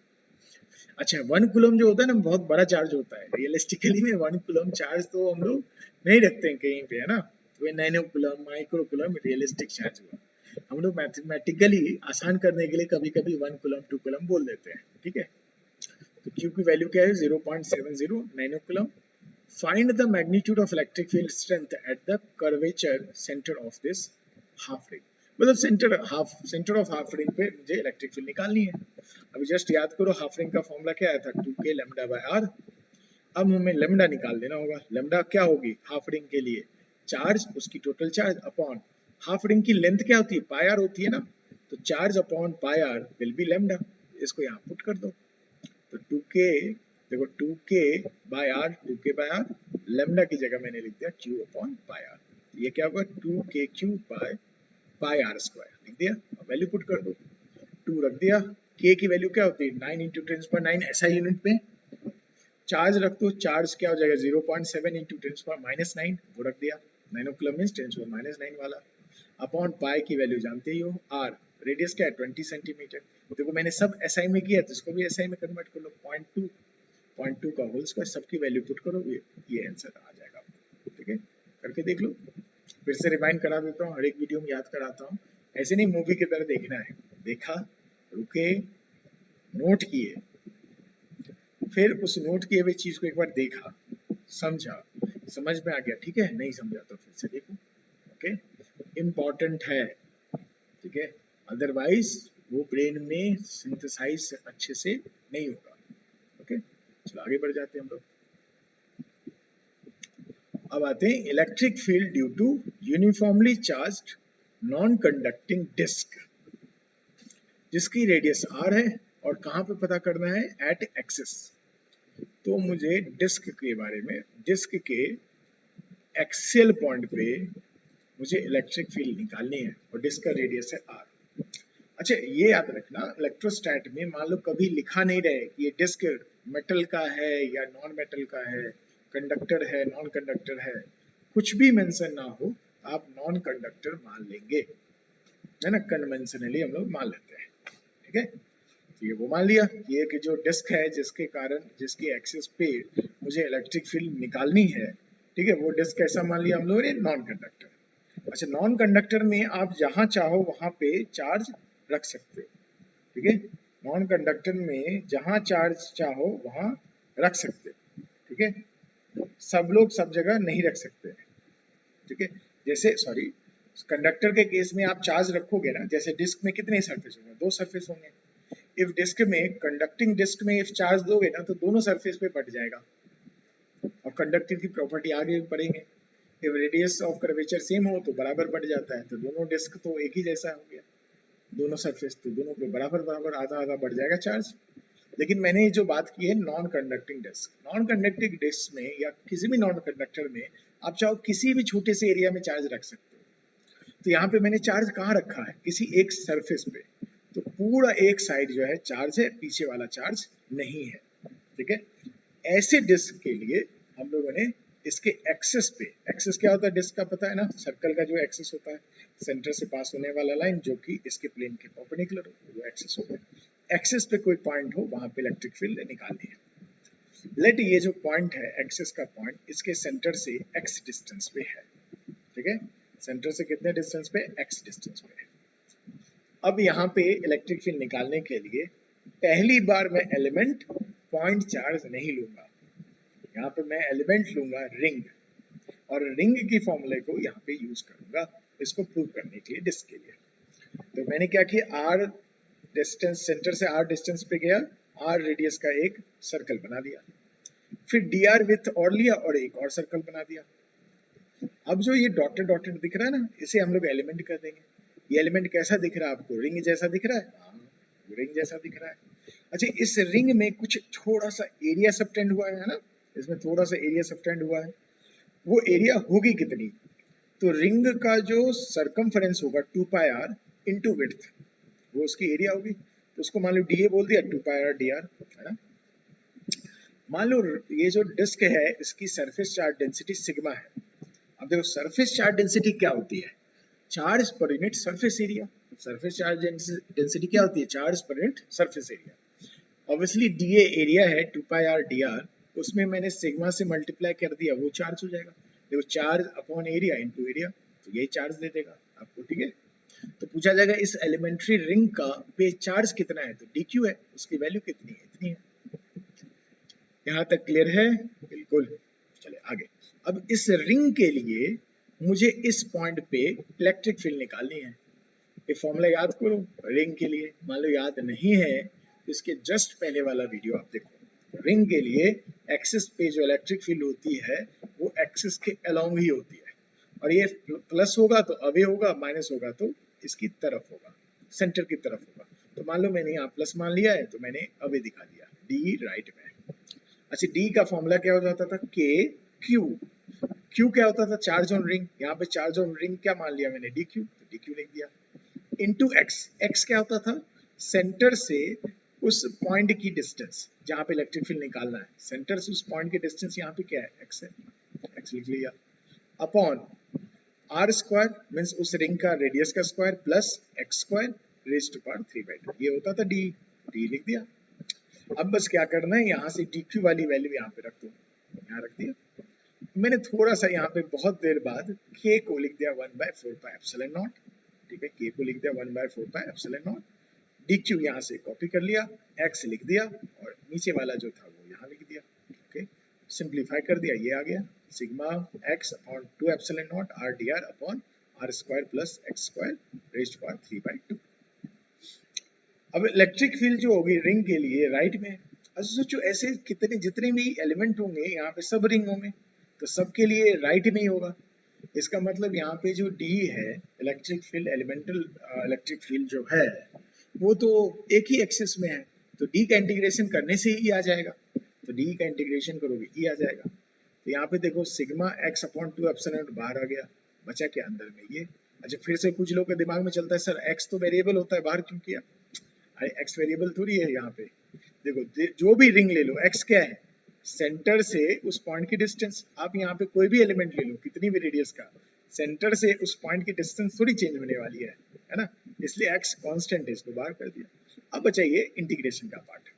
अच्छा 1 कूलम जो होता है ना बहुत बड़ा चार्ज होता है, रियलिस्टिकली में 1 कूलम चार्ज तो हम लोग नहीं रखते हैं कहीं पे, है ना। तो ये 9 coulomb micro coulomb realistic charge हुआ। हम लोग मैथमेटिकली आसान करने के लिए कभी कभी 1 कूलम 2 कूलम बोल देते हैं, ठीक है। तो Q की वैल्यू क्या है 0.70 nanocoulomb. Find the magnitude of electric field strength at the curvature centre of this half ring. मतलब सेंटर ऑफ हाफ रिंग पे मुझे इलेक्ट्रिक फील्ड निकालनी है। अभी जस्ट याद करो हाफ रिंग का फॉर्मूला क्या आया था 2k लैम्डा बाय आर। अब हमें लैम्डा निकाल देना होगा। लैम्डा क्या होगी हाफ रिंग के लिए चार्ज, उसकी total charge upon half ring की लेंथ क्या होती है पाई आर होती है ना, तो charge upon pi r will be lambda. इसको यहाँ पुट कर दो तो 2k, देखो 2k by r, 2k by r, lambda की जगह मैंने लिख दिया q अपॉन पाई आर। ये क्या होगा 2kq by pi R square लिख दिया। अब वैल्यू पुट कर दो 2 रख दिया। k की वैल्यू क्या होती है 9 इंटू 10⁻⁹ ऐसा यूनिट में चार्ज रख दो। चार्ज क्या हो जाएगा 0.7 इंटू 10⁻⁹ वो रख दिया। नैनोकूलम मींस 10⁻⁹ वाला अपॉन पाई की वैल्यू जानते ही हो आर, रेडियस क्या है 20 सेंटीमीटर। देखो मैंने सब एसआई में किया तो इसको भी एसआई में कन्वर्ट कर लो 0.2 का होल स्क्वायर, सबकी वैल्यू पुट करो ये आंसर आ जाएगा आपको, ठीक है। करके देख लो। फिर से रिमाइंड करा देता हूँ, हर एक वीडियो में याद कराता हूँ। ऐसे नहीं मूवी की तरह देखना है, देखा रुके नोट किए, फिर उस नोट किए हुए चीज को एक बार देखा समझा, समझ में आ गया ठीक है, नहीं समझा तो फिर से देखो, ओके। इम्पोर्टेंट है, ठीक है, अदरवाइज वो ब्रेन में सिंथेसाइज अच्छे से नहीं होगा, ओके। चलो आगे बढ़ जाते हैं हम लोग। अब आते हैं electric field due to uniformly charged non conducting disc, जिसकी रेडियस r है और कहाँ पे पता करना है एट एक्सिस। तो मुझे डिस्क के बारे में, डिस्क के एक्सियल पॉइंट पे मुझे इलेक्ट्रिक फील्ड निकालनी है और डिस्क का रेडियस है r। अच्छा ये याद रखना इलेक्ट्रोस्टैट में मान लो कभी लिखा नहीं रहे कि ये डिस्क मेटल का है या नॉन मेटल का है, कंडक्टर है नॉन कंडक्टर है, कुछ भी मेंशन ना हो आप नॉन कंडक्टर मान लेंगे, है ना, कन्वेंशनली हम लोग मान लेते हैं, ठीक है। तो ये वो मान लिया कि एक जो डिस्क है जिसके कारण जिसकी एक्सिस पे मुझे इलेक्ट्रिक फील्ड निकालनी है, ठीक है, वो डिस्क कैसा मान लिया हम लोगों ने नॉन कंडक्टर। अच्छा नॉन कंडक्टर में आप जहां चाहो वहां पे चार्ज रख सकते हो, ठीक है। नॉन कंडक्टर में जहां चार्ज चाहो वहां रख सकते हो, ठीक है। सब लोग सब जगह नहीं रख सकते, ठीक है। जैसे सॉरी कंडक्टर के केस में आप चार्ज रखोगे ना, जैसे डिस्क में कितने सरफेस होंगे 2 सरफेस होंगे। इफ डिस्क में कंडक्टिंग डिस्क में इफ चार्ज दोगे ना तो दोनों सरफेस पे बट जाएगा और कंडक्टिव की प्रॉपर्टी आगे पढ़ेंगे। If radius of curvature same हो तो बराबर बढ़ जाता है, तो दोनों डिस्क तो एक ही जैसा हो गया, दोनों सरफेस तो दोनों पे बराबर बराबर आधा आधा बढ़ जाएगा चार्ज। लेकिन मैंने जो बात की है non conducting disc, non conducting disc में या किसी भी नॉन कंडक्टर में आप चाहो किसी भी छोटे से एरिया में चार्ज रख सकते हो। तो यहाँ पे मैंने चार्ज कहाँ रखा है किसी एक सरफेस पे, तो पूरा एक साइड जो है चार्ज है, पीछे वाला चार्ज नहीं है, ठीक है। ऐसे डिस्क के लिए हम लोगों ने इसके एक्सिस पे, एक्सिस क्या होता है डिस्क का पता है ना, सर्कल का जो एक्सिस होता है सेंटर से पास होने वाला लाइन जो कि इसके प्लेन के परपेंडिकुलर हो वो एक्सिस होता है। एक्सिस पे कोई पॉइंट हो वहां पे इलेक्ट्रिक फील्ड निकालनी है। लेट ये जो पॉइंट है एक्सिस का पॉइंट इसके सेंटर से x डिस्टेंस पे है, ठीक है, सेंटर से कितने डिस्टेंस पे x डिस्टेंस पे है। अब यहाँ पे इलेक्ट्रिक फील्ड निकालने के लिए पहली बार मैं एलिमेंट पॉइंट चार्ज नहीं लूंगा, यहाँ पे मैं एलिमेंट लूंगा रिंग, और रिंग की फॉर्मूले को यहाँ पे यूज करूंगा इसको प्रूव करने के लिए डिस्क के लिए। तो मैंने क्या किया r डिस्टेंस, सेंटर से r डिस्टेंस पे गया, r रेडियस का एक सर्कल बना दिया, फिर dr विथ और लिया और एक और सर्कल बना दिया। अब जो ये डॉटेड डॉटेड दिख रहा है ना इसे हम लोग एलिमेंट कर देंगे। ये एलिमेंट कैसा दिख रहा है आपको रिंग जैसा दिख रहा है, हाँ रिंग जैसा दिख रहा है। अच्छा इस रिंग में कुछ थोड़ा सा एरिया सबटेंड हुआ है ना, इसमें थोड़ा सा एरिया सबटेंड हुआ है, वो एरिया होगी कितनी, तो रिंग का जो सरकमफेरेंस होगा 2 पाई आर इंटू विड्थ, वो उसकी एरिया होगी। तो उसको मान लो डीए बोल दिया 2 पाई आर डी आर, है ना। मान लो ये जो डिस्क है इसकी सरफेस चार्ज डेंसिटी सिग्मा है। अब देखो सरफेस चार्ज डेंसिटी क्या होती है, charge per unit surface area. Surface charge density क्या होती है, charge per unit surface area. Obviously D A area है 2 पाई आर डी आर, उसमें मैंने सिग्मा से मल्टीप्लाई कर दिया, वो चार्ज हो जाएगा। देखो charge upon area into area, तो यही चार्ज दे देगा आपको, ठीक है। तो पूछा जाएगा इस एलिमेंट्री रिंग का पे चार्ज कितना है, तो डी क्यू है, उसकी वैल्यू कितनी है, इतनी है। यहाँ तक क्लियर है? बिल्कुल। चले आगे। अब इस रिंग के लिए मुझे इस पॉइंट पे इलेक्ट्रिक फील्ड निकालनी है। ये फॉर्मूला याद करो रिंग के लिए, मान लो याद नहीं है तो इसके जस्ट पहले वाला वीडियो आप देखो। रिंग के लिए एक्सिस पे जो इलेक्ट्रिक फील्ड होती है वो एक्सिस के अलोंग ही होती है, और ये प्लस होगा तो अवे होगा, माइनस होगा तो इसकी तरफ होगा, सेंटर की तरफ होगा। तो मान लो मैंने यहाँ प्लस मान लिया है तो मैंने अवे दिखा दिया, डी राइट में। अच्छा डी का फॉर्मूला क्या हो जाता था, के क्यू। क्यू क्या होता था, चार्ज ऑन रिंग। यहाँ पे चार्ज ऑन रिंग क्या मान लिया मैंने, डी क्यू, तो डी क्यू लिख दिया। इंटू एक्स, एक्स क्या होता था, सेंटर से उस पॉइंट की डिस्टेंस जहाँ पे इलेक्ट्रिक फील्ड निकालना है, सेंटर से उस पॉइंट की डिस्टेंस यहाँ पे क्या है, एक्स है, एक्स लिख लिया। अपॉन आर स्क्वायर मीन्स उस रिंग का रेडियस का square plus x square raise to power 3/2, ये होता था डी, डी लिख दिया। अब बस क्या करना है, यहाँ से डी क्यू वाली वैल्यू यहाँ पे रख दो, यहाँ रख दिया। मैंने थोड़ा सा यहाँ पे बहुत देर बाद k को लिख दिया 1/4 पाई एप्सिलॉन नॉट, ठीक है, k को लिख दिया 1/4 pi epsilon not. D Q यहाँ से कॉपी कर लिया, x लिख दिया और नीचे वाला जो था वो यहाँ लिख दिया, ओके। सिंप्लीफाई कर दिया, ये आ गया sigma x upon 2 epsilon naught r d r upon r square plus x square raise to power 3/2। अब इलेक्ट्रिक फील्ड जो होगी रिंग के लिए राइट में, अच्छा सोचो ऐसे कितने जितने भी एलिमेंट होंगे यहाँ पे सब रिंगों में, तो सबके लिए राइट में ही होगा। इसका मतलब यहाँ पे जो डी है electric field, elemental electric field जो है वो तो एक ही एक्सिस में है, तो डी का इंटीग्रेशन करने से ही आ जाएगा, तो डी का इंटीग्रेशन करोगे ई आ जाएगा। तो यहाँ पे देखो सिग्मा एक्स अपॉन 2 एप्सिलॉन बाहर आ गया, बचा क्या अंदर में ये। अच्छा फिर से कुछ लोग के दिमाग में चलता है सर एक्स तो वेरिएबल होता है, बाहर क्यों किया, अरे एक्स वेरिएबल थोड़ी है यहाँ पे। देखो जो भी रिंग ले लो, एक्स क्या है, सेंटर से उस पॉइंट की डिस्टेंस। आप यहाँ पे कोई भी एलिमेंट ले लो कितनी भी रेडियस का, सेंटर से उस पॉइंट की डिस्टेंस थोड़ी चेंज होने वाली है ना, इसलिए एक्स कांस्टेंट है, इसको बाहर कर दिया। अब बचा ये इंटीग्रेशन का पार्ट।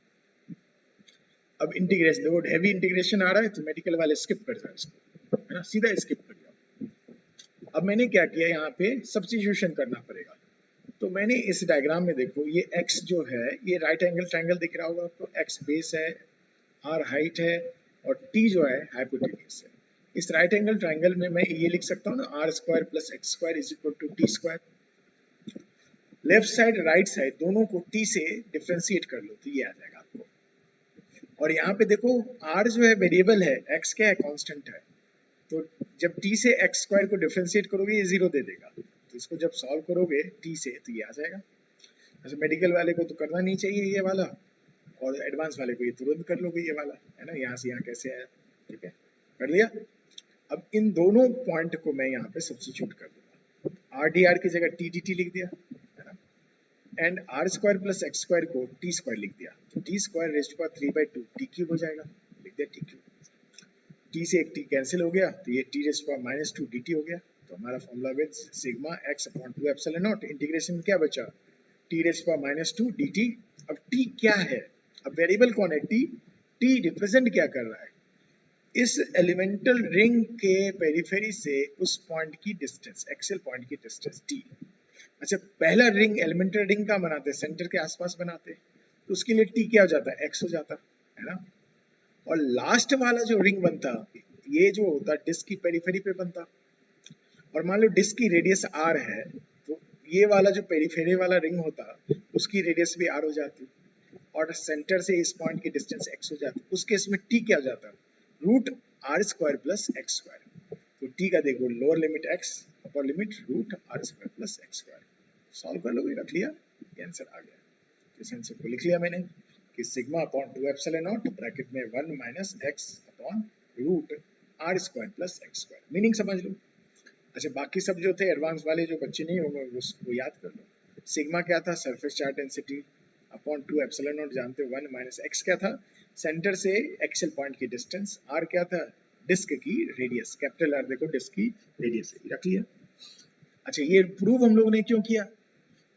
अब इंटीग्रेशन देखो, हैवी इंटीग्रेशन आ रहा है तो मेडिकल वाले स्किप कर जाओ इसको, है ना, सीधा स्किप कर जाओ। अब मैंने क्या किया, यहाँ पे सब्स्टिट्यूशन करना पड़ेगा। तो मैंने इस डायग्राम में देखो ये x जो है ये राइट एंगल ट्रायंगल दिख रहा होगा आपको, x बेस है, r हाइट है और t जो है हाइपोटेन्यूज है। इस राइट एंगल ट्रायंगल में मैं ये लिख सकता हूँ ना, r square plus x square is equal to t square. Left side right side दोनों को t से डिफ्रेंशिएट कर लो तो ये आ जाएगा आपको। और यहाँ पे देखो r जो है वेरिएबल है, x क्या है कांस्टेंट है, तो जब t से एक्स स्क्वायर को डिफरेंशिएट करोगे ये जीरो दे देगा, तो इसको जब सॉल्व करोगे t से तो ये आ जाएगा। अच्छा मेडिकल वाले को तो करना नहीं चाहिए ये वाला, और एडवांस वाले को ये तुरंत कर लोगे ये वाला, है ना, यहाँ से यहाँ कैसे आया, ठीक है, कर लिया। अब इन दोनों पॉइंट को मैं यहाँ पे सब्स्टिट्यूट कर दूंगा, आर डी आर की जगह टी डी टी लिख दिया, है ना, and r square plus x square को टी स्क्वायर लिख दिया, तो t square raise to power 3/2 t cube हो जाएगा, लिख दिया टी क्यूब। टी से एक टी कैंसिल हो गया तो ये t raise to power -2 dt हो गया। तो हमारा formula with sigma x upon 2 epsilon naught integration क्या बचा, t raise to power -2 dt। अब t क्या है, अब वेरिएबल कौन है t, t रिप्रेजेंट क्या कर रहा है, इस एलिमेंटल रिंग के पेरिफेरी से उस पॉइंट की डिस्टेंस, एक्सियल पॉइंट की डिस्टेंस t। अच्छा पहला रिंग एलिमेंटल रिंग का बनाते हैं, सेंटर के आसपास बनाते हैं, तो उसके लिए t क्या हो जाता है, x हो जाता है ना। और लास्ट वाला जो रिंग बनता ये जो होता डिस्क की पेरिफेरी पे बनता, और मान लो डिस्क की रेडियस r है तो ये वाला जो पेरिफेरी वाला रिंग होता उसकी रेडियस भी r हो जाती, और सेंटर से इस पॉइंट की डिस्टेंस x हो जाती। उस केस में t क्या हो जाता, root r square plus x square. तो t का देखो lower limit x, upper limit root r square plus x square. Solve कर लोगे, रख लिया, आंसर आ गया। इस आंसर को लिख लिया मैंने कि sigma upon 2 epsilon naught bracket में 1 minus x upon root r square plus x square. Meaning समझ लो। अच्छा बाकी सब जो थे एडवांस वाले जो बच्चे नहीं होंगे उसको याद कर लो। सिग्मा क्या था, surface charge density upon 2 epsilon not जानते हो, 1 माइनस x क्या था, सेंटर से एक्सियल पॉइंट की डिस्टेंस, r क्या था डिस्क की रेडियस, कैपिटल R देखो डिस्क की रेडियस है, रख लिया। अच्छा ये प्रूव हम लोग ने क्यों किया,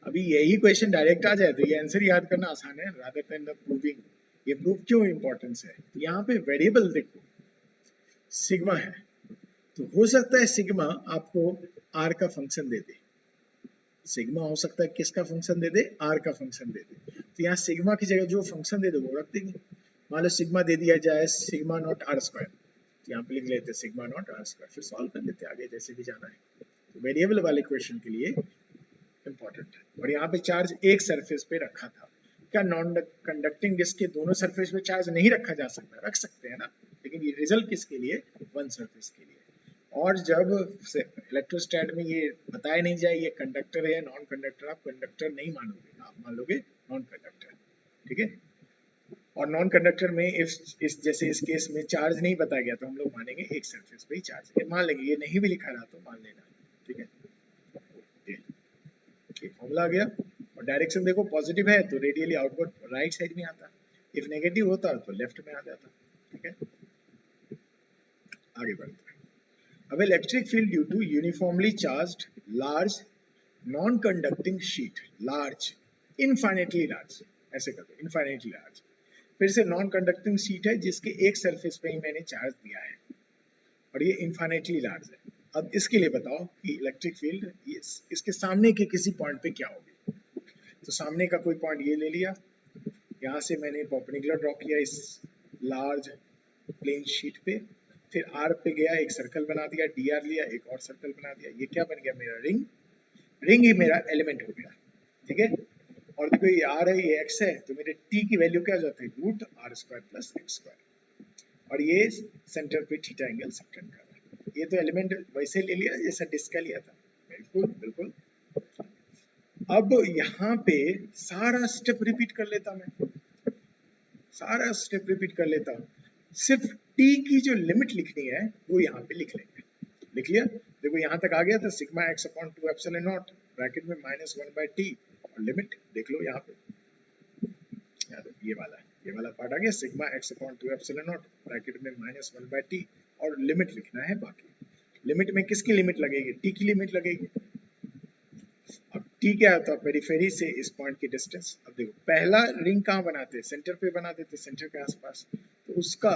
अभी यही क्वेश्चन डायरेक्ट आ जाए तो ये आंसर याद करना आसान है रादर देन द प्रूविंग। ये प्रूफ क्यों इंपॉर्टेंस है? यहाँ पे वेरिएबल देखो सिग्मा है, तो हो सकता है सिग्मा आपको आर का फंक्शन दे दे, सिग्मा हो सकता है किसका फंक्शन दे दे, आर का फंक्शन दे दे, तो यहाँ सिग्मा की जगह जो फंक्शन दे दे वो रख देंगे। मान लो सिग्मा दे दिया जाए सिग्मा नॉट आर स्क्वायर, यहाँ पे लिख लेते सिग्मा नॉट आर स्क्वायर, फिर सॉल्व कर लेते आगे जैसे भी जाना है। तो वेरिएबल वाले क्वेश्चन के लिए इंपॉर्टेंट है। और यहाँ पे चार्ज एक सरफेस पे रखा था, क्या नॉन कंडक्टिंग डिस्क के दोनों सरफेस पे चार्ज नहीं रखा जा सकता? रख सकते हैं ना, लेकिन ये रिजल्ट किसके लिए? वन सरफेस के लिए। और जब इलेक्ट्रोस्टैट में ये बताया नहीं जाए ये कंडक्टर है या नॉन कंडक्टर, आप कंडक्टर नहीं मानोगे, आप मान लोगे नॉन कंडक्टर, ठीक है। और नॉन कंडक्टर में इस जैसे इस केस में चार्ज नहीं बताया गया तो हम लोग मानेंगे एक सरफेस पे ही चार्ज है, मान लेंगे, ये नहीं भी लिखा रहा तो मान लेना, ठीक है। ये फॉर्मूला आ गया। और डायरेक्शन देखो पॉजिटिव है तो रेडियली आउटवर्ड राइट साइड में आता, इफ नेगेटिव होता तो लेफ्ट में आ जाता, ठीक है। आगे बढ़ते हैं। अब electric field due to uniformly charged large non conducting sheet, large infinitely large, ऐसे कर दो इनफाइनेटली लार्ज, फिर से नॉन कंडक्टिंग शीट है जिसके एक सरफेस पे ही मैंने चार्ज दिया है और ये इनफाइनेटली लार्ज है। अब इसके लिए बताओ कि इलेक्ट्रिक फील्ड इसके सामने के किसी पॉइंट पे क्या होगी। तो सामने का कोई पॉइंट ये ले लिया, यहाँ से मैंने परपेंडिकुलर ड्रॉ किया इस लार्ज प्लेन शीट पे, फिर आर पे गया एक सर्कल बना दिया, डी आर लिया एक और सर्कल बना दिया, ये क्या बन गया मेरा रिंग, रिंग ही मेरा एलिमेंट हो गया, ठीक है। और देखो ये आर है ये एक्स है, तो मेरे टी की वैल्यू क्या हो जाती है root r square plus x square, और ये सेंटर पे थीटा एंगल सबटेंड कर रहा है। ये तो एलिमेंट वैसे ले लिया जैसा डिस्क का लिया था, बिल्कुल बिल्कुल। अब यहाँ पे सारा स्टेप रिपीट कर लेता मैं, सारा स्टेप रिपीट कर लेता हूँ, सिर्फ टी की जो लिमिट लिखनी है वो यहाँ पे लिख लेंगे। लिख लिया, देखो यहाँ तक आ गया था sigma x upon 2 epsilon naught bracket में -1/t, और लिमिट देख लो यहाँ पे, ये वाला पार्ट आ गया sigma x upon 2 epsilon naught bracket में -1/t, और लिमिट लिखना है बाकी। लिमिट में किसकी लिमिट लगेगी? टी की लिमिट लगेगी। अब टी क्या होता है? पेरिफेरी से इस पॉइंट की डिस्टेंस। अब देखो पहला रिंग कहाँ बनाते हैं? सेंटर पे बना देते, सेंटर के आसपास, तो उसका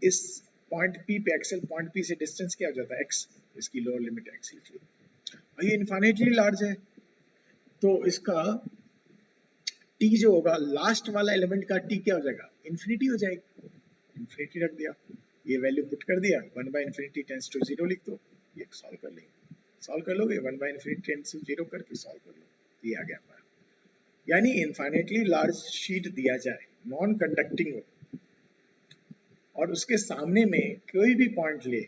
इस पॉइंट पी पे एक्सेल पॉइंट पी से डिस्टेंस क्या हो जाता है? एक्स, इसकी लोअर लिमिट एक्स लिख लो। और ये इनफाइनाइटली लार्ज है तो इसका टी जो होगा लास्ट वाला एलिमेंट का टी क्या हो जाएगा? इन्फिनिटी हो जाएगी, इन्फिनिटी रख दिया, ये वैल्यू पुट कर दिया, 1/infinity टेंड्स टू 0 लिख दो, ये सॉल्व कर लेंगे, सॉल्व कर लोगे 1/infinity टेंड्स टू 0 करके सॉल्व कर लो, ये आ गया हमारा। यानी इनफाइनेटली लार्ज शीट दिया जाए, नॉन कंडक्टिंग हो, और उसके सामने में कोई भी पॉइंट ले,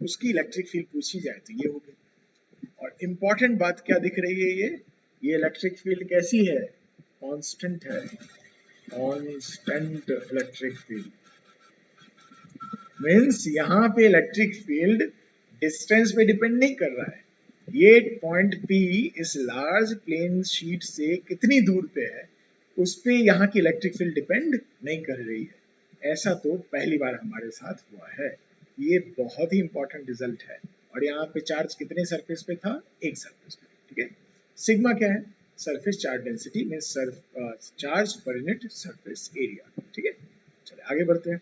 उसकी इलेक्ट्रिक फील्ड पूछी जाए तो ये होगी। और इम्पोर्टेंट बात क्या दिख रही है? ये इलेक्ट्रिक फील्ड कैसी है? कांस्टेंट है, कांस्टेंट इलेक्ट्रिक फील्ड मीन्स यहाँ पे इलेक्ट्रिक फील्ड डिस्टेंस पे डिपेंड नहीं कर रहा है, ये पॉइंट P इस लार्ज प्लेन शीट से कितनी दूर पे है उस पे यहाँ की इलेक्ट्रिक फील्ड डिपेंड नहीं कर रही है। ऐसा तो पहली बार हमारे साथ हुआ है, ये बहुत ही इंपॉर्टेंट रिजल्ट है। और यहाँ पे चार्ज कितने सरफेस पे था? एक सरफेस पे, ठीक है। सिग्मा क्या है? सरफेस चार्ज डेंसिटी में charge per unit surface area, ठीक है। चलिए आगे बढ़ते हैं।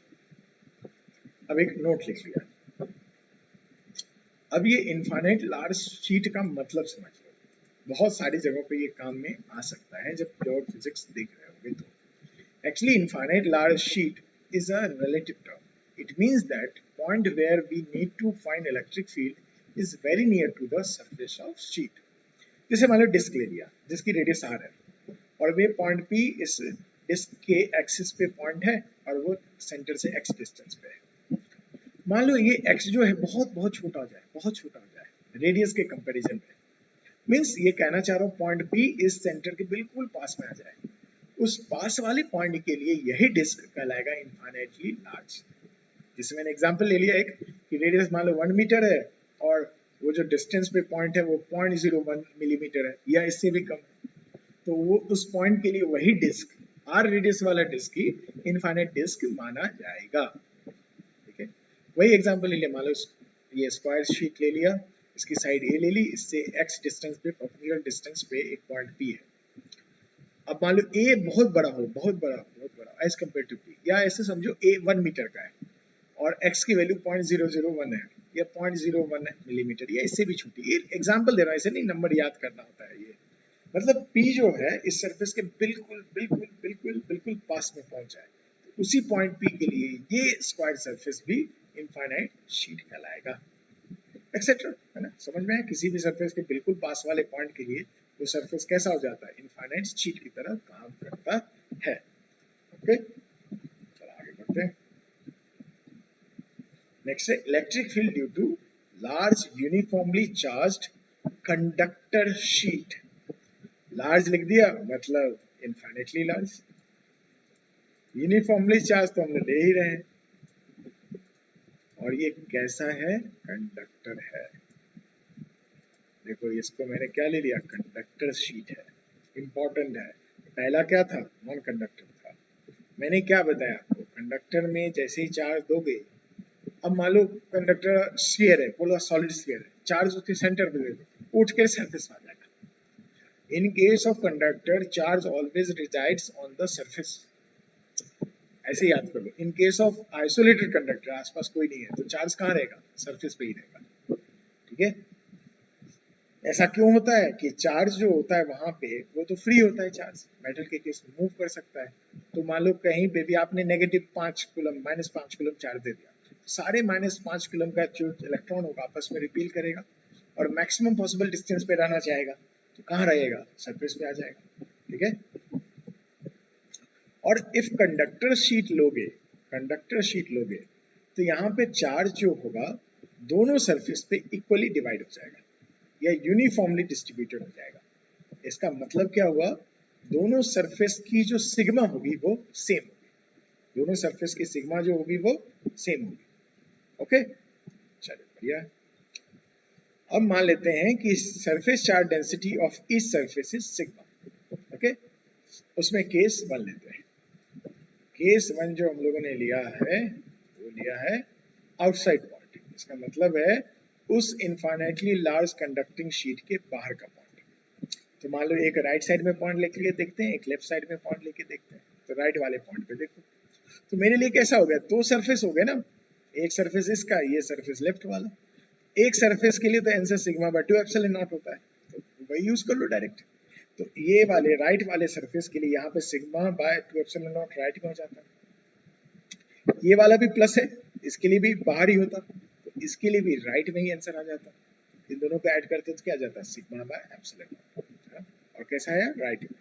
अब एक नोट लिख लिया। अब ये इनफाइनाइट लार्ज शीट का मतलब समझ लो, बहुत सारी जगहों पे ये काम में आ सकता है जब प्योर फिजिक्स देख रहे होगे तो। Actually infinite large sheet is a relative term. It means that point where we need to find electric field is very near to the surface of sheet. जैसे मान लो डिस्क ले लिया जिसकी रेडियस r है और वे पॉइंट P इस disc के axis पे पॉइंट है और वो सेंटर से x डिस्टेंस पे है। मान लो ये x जो है बहुत बहुत छोटा हो जाए, बहुत छोटा हो जाए रेडियस के कंपैरिजन में, मींस ये कहना चाह रहा हूँ पॉइंट P इस सेंटर के बिल्कुल पास में आ जाए, उस पास वाले पॉइंट के लिए यही डिस्क कहलाएगा इनफाइनाइटली लार्ज। जिसमें मैंने एग्जांपल ले लिया एक कि रेडियस मान लो 1 मीटर है और वो जो डिस्टेंस पे पॉइंट है वो 0.01 मिलीमीटर है या इससे भी कम है, तो वो उस पॉइंट के लिए वही डिस्क आर रेडियस वाला डिस्क ही इनफाइनाइट डिस्क माना जाएगा, ठीक है। वही एग्जांपल ले लिया, मान लो ये स्क्वायर शीट ले लिया, इसकी साइड ए ले ली, इससे x डिस्टेंस पे परपेंडिकुलर डिस्टेंस पे एक पॉइंट P है, अब मान लो ए बहुत बड़ा हो, बहुत बड़ा एज कम्पेयर टू बी, या ऐसे समझो ए 1 मीटर का है और x की वैल्यू 0.001 है या 0.01 मिलीमीटर या इससे भी छोटी, ये एग्जांपल दे रहा हूँ, ऐसे नहीं नंबर याद करना होता है ये। मतलब p जो है इस सरफेस के बिल्कुल बिल्कुल बिल्कुल बिल्कुल पास में पहुंच जाए, तो उसी पॉइंट p के लिए ये स्क्वायर सरफेस भी इनफाइनाइट शीट कहलाएगा, एक्सेट्रा, है ना। समझ में है, किसी भी सरफेस के बिल्कुल पास वाले पॉइंट के लिए वो सरफेस कैसा हो जाता है, इनफाइनाइट शीट की तरह काम करता है। ओके, चलो आगे बढ़ते हैं। नेक्स्ट है electric field due to large uniformly charged conductor sheet. Large लिख दिया मतलब इनफाइनेटली लार्ज, यूनिफॉर्मली चार्ज तो हम ले ही रहे हैं, और ये कैसा है, कंडक्टर है। देखो इसको मैंने क्या ले लिया, कंडक्टर शीट है, इंपॉर्टेंट है। पहला क्या था, नॉन कंडक्टर था। मैंने क्या बताया आपको, कंडक्टर में जैसे ही चार्ज दोगे, अब मान लो कंडक्टर स्फीयर है, पूरा सॉलिड स्फीयर है, चार्ज उसके सेंटर पे दे दो, उठ के सरफेस आ जाएगा। In case of conductor charge always resides on the surface, ऐसे याद कर लो। In case of isolated conductor, आसपास कोई नहीं है, तो चार्ज कहाँ रहेगा, सरफेस पे ही रहेगा, ठीक है। ऐसा क्यों होता है कि चार्ज जो होता है वहां पे वो तो फ्री होता है, चार्ज मेटल के केस में मूव कर सकता है। तो मान लो कहीं पे भी आपने -5 कूलम -5 कूलम चार्ज दे दिया, सारे -5 कूलम का जो इलेक्ट्रॉन होगा आपस में रिपील करेगा और मैक्सिमम पॉसिबल डिस्टेंस पे रहना चाहेगा, तो कहाँ रहेगा, सरफेस पे आ जाएगा, ठीक है। और इफ कंडक्टर शीट लोगे तो यहाँ पे चार्ज जो होगा दोनों सरफेस पे इक्वली डिवाइड हो जाएगा या यूनिफॉर्मली डिस्ट्रीब्यूटेड हो जाएगा। इसका मतलब क्या हुआ, दोनों सरफेस की जो सिग्मा होगी वो सेम होगी, दोनों सरफेस की सिग्मा जो होगी वो सेम होगी। ओके, चलिए बढ़िया। अब मान लेते हैं कि surface charge density of each surface is sigma. Okay, उसमें केस 1 लेते हैं। केस 1 जो हम लोगों ने लिया है वो लिया है आउटसाइड पॉइंट, इसका मतलब है उस इनफाइनाइटली लार्ज कंडक्टिंग शीट के बाहर का पॉइंट। तो मान लो एक राइट साइड में पॉइंट लेके देखते हैं, एक लेफ्ट साइड में पॉइंट लेके देखते हैं, तो राइट वाले पॉइंट पे देखो। तो मेरे लिए कैसा हो गया, दो सरफेस हो गए ना, एक सरफेस इसका, ये सरफेस लेफ्ट वाला। एक सरफेस के लिए तो answer sigma by 2 epsilon not होता है, तो वही यूज कर लो डायरेक्ट। तो ये वाले राइट वाले सरफेस के लिए यहाँ पे sigma by 2 epsilon not right में हो जाता है। ये वाला भी प्लस है, इसके लिए भी बाहर ही होता, तो इसके लिए भी राइट में ही आंसर आ जाता। इन दोनों को ऐड करते तो क्या आ जाता है, सिग्मा बाय एप्सिलॉन नॉट, और कैसा है, राइट में।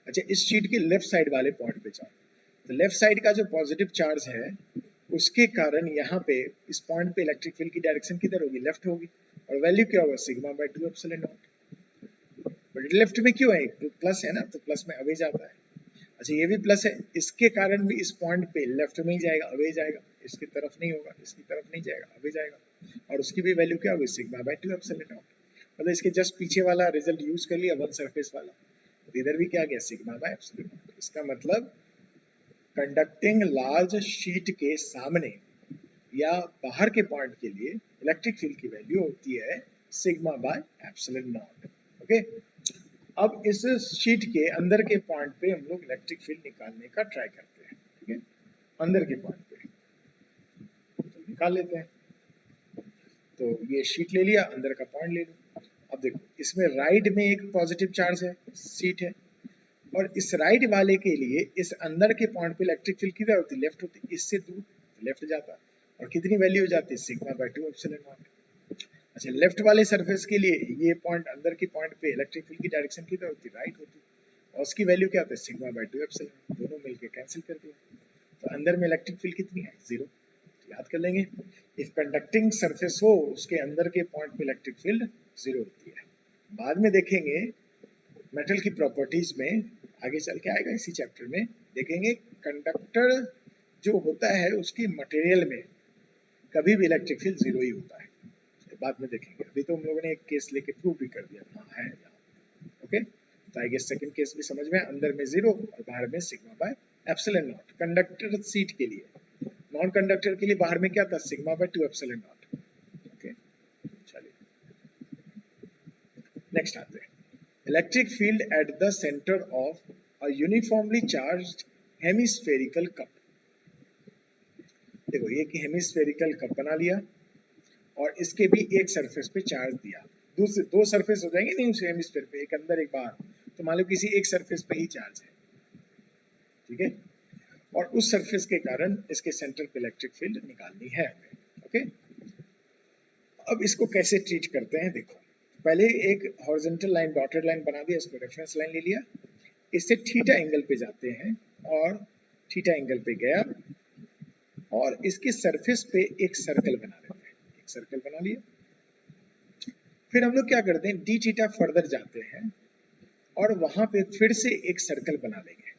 अच्छा, इस शीट के लेफ्ट साइड वाले पॉइंट पे जाओ, तो लेफ्ट साइड का जो पॉजिटिव चार्ज है उसके कारण यहाँ पे इस पॉइंट पे इलेक्ट्रिक फील्ड की डायरेक्शन किधर होगी, लेफ्ट होगी, और वैल्यू क्या होगा, sigma by 2 epsilon naught. But left में क्यों है, प्लस है ना, तो प्लस में अवे जाता है। अच्छा, ये भी प्लस है, इसके कारण भी इस पॉइंट पे लेफ्ट में ही जाएगा, अवे जाएगा, इसकी तरफ नहीं होगा, इसकी तरफ नहीं जाएगा, अवे जाएगा, और उसकी भी वैल्यू क्या होगी, सिग्मा बाय 2 एप्सिलॉन नॉट। मतलब इसके जस्ट पीछे वाला रिजल्ट यूज कर लिया, वन सरफेस वाला, तो इधर भी क्या गया, सिग्मा बाय एप्सिलॉन नॉट। इसका मतलब कंडक्टिंग लार्ज शीट के सामने या बाहर के पॉइंट के लिए इलेक्ट्रिक फील्ड की वैल्यू होती है sigma by epsilon not. Okay, अब इस शीट के अंदर के पॉइंट पे हम लोग इलेक्ट्रिक फील्ड निकालने का ट्राई करते हैं, ठीक है। अंदर के पॉइंट पे तो निकाल लेते हैं। तो ये शीट ले लिया, अंदर का पॉइंट ले लो। अब देखो इसमें राइट में एक पॉजिटिव चार्ज है, शीट है, और इस राइट वाले के लिए इस अंदर के पॉइंट पे इलेक्ट्रिक फील्ड किधर होती है, लेफ्ट होती है, इससे दूर लेफ्ट जाता है, और कितनी वैल्यू हो जाती है, सिग्मा बाय 2 एप्सिलॉन नॉट। अच्छा, लेफ्ट वाले सरफेस के लिए ये पॉइंट, अंदर के पॉइंट पे इलेक्ट्रिक फील्ड की डायरेक्शन किधर होती है, राइट होती है, और उसकी वैल्यू क्या होता है, सिग्मा बाय 2 एप्सिलॉन, दोनों मिलके कैंसिल कर दिया, तो अंदर में इलेक्ट्रिक फील्ड कितनी है, 0। तो याद कर लेंगे, इफ कंडक्टिंग सरफेस हो उसके अंदर के पॉइंट पे इलेक्ट्रिक फील्ड 0 होती है। बाद में देखेंगे मेटल की प्रॉपर्टीज में, आगे चल के आएगा इसी चैप्टर में, देखेंगे कंडक्टर जो होता है उसकी मटेरियल में कभी भी इलेक्ट्रिक फील्ड 0 ही होता है, बाद में देखेंगे। अभी तो हम लोगों ने एक केस लेके प्रूव भी कर दिया, हाँ है यहाँ। ओके, तो आई गेस सेकंड केस भी समझ में, अंदर में 0 और बाहर में sigma by epsilon not conductor seat के लिए। नॉन कंडक्टर के लिए बाहर में क्या था, sigma by 2 epsilon not. Okay, चलिए नेक्स्ट आते हैं, electric field at the centre of a uniformly charged hemispherical cup. देखो ये कि हेमिस्फेरिकल कप बना लिया और इसके भी एक सरफेस पे चार्ज दिया, दूसरे दो सरफेस हो जाएंगे नहीं उस हेमिस्फेयर पे, एक अंदर एक बाहर, तो मान लो किसी एक सरफेस पे ही चार्ज है, ठीक है, और उस सरफेस के कारण इसके सेंटर पे इलेक्ट्रिक फील्ड निकालनी है हमें। ओके, अब इसको कैसे ट्रीट करते हैं देखो, पहले एक हॉरिजॉन्टल लाइन डॉटेड लाइन बना दिया, इसको रेफरेंस लाइन ले लिया, इससे थीटा एंगल पे जाते हैं और थीटा एंगल पे गया और इसके सरफेस पे एक सर्कल बना लेते हैं, एक सर्कल बना लिया। फिर हम लोग क्या करते हैं, डी थीटा फर्दर जाते हैं और वहां पे फिर से एक सर्कल बना लेंगे।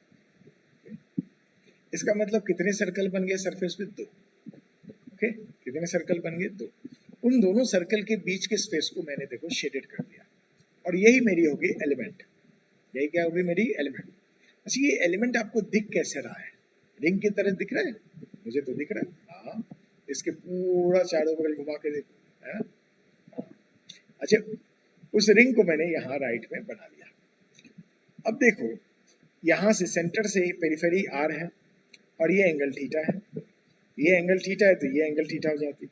इसका मतलब कितने सर्कल बन गए सरफेस पे, दो। ओके, कितने सर्कल बन गए, दो। उन दोनों सर्कल के बीच के स्पेस को मैंने देखो शेडेड कर दिया और यही मेरी होगी एलिमेंट, यही क्या होगी मेरी एलिमेंट। अच्छा ये एलिमेंट आपको दिख कैसे रहा है, रिंग की तरह दिख रहा है, मुझे तो दिख रहा है, हाँ, इसके पूरा चारों बगल घुमा के देखो, है ना। अच्छा उस रिंग को मैंने यहाँ राइट में बना लिया। अब देखो यहाँ से सेंटर से पेरिफेरी आर है और ये एंगल थीटा है, ये एंगल थीटा है तो ये एंगल थीटा हो जाती है,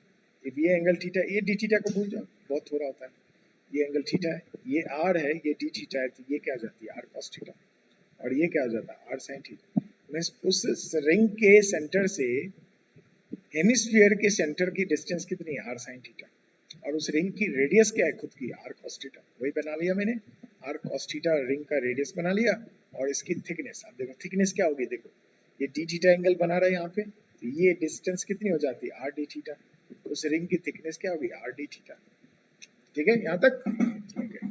ये एंगल थीटा, ये डी थीटा को भूल जाओ, बहुत थोड़ा होता है, ये एंगल थीटा है, ये आर है, ये डी थीटा है, तो ये क्या हो जाती है आर कॉस थीटा, और ये क्या हो जाता है आर साइन थीटा। उस रिंग के सेंटर से हेमिस्फीयर के सेंटर की डिस्टेंस कितनी है, आर साइन थीटा, और उस रिंग की रेडियस क्या है खुद की, आर कॉस थीटा, वही बना लिया मैंने, आर कॉस थीटा रिंग का रेडियस बना लिया, और इसकी थिकनेस, अब देखो थिकनेस क्या होगी, देखो ये डी थीटा एंगल बना रहा है यहाँ पे, तो ये डिस्टेंस कितनी हो जाती है आर डी थीटा, उस रिंग की थिकनेस क्या होगी आर डी थीटा, ठीक है यहाँ तक। okay.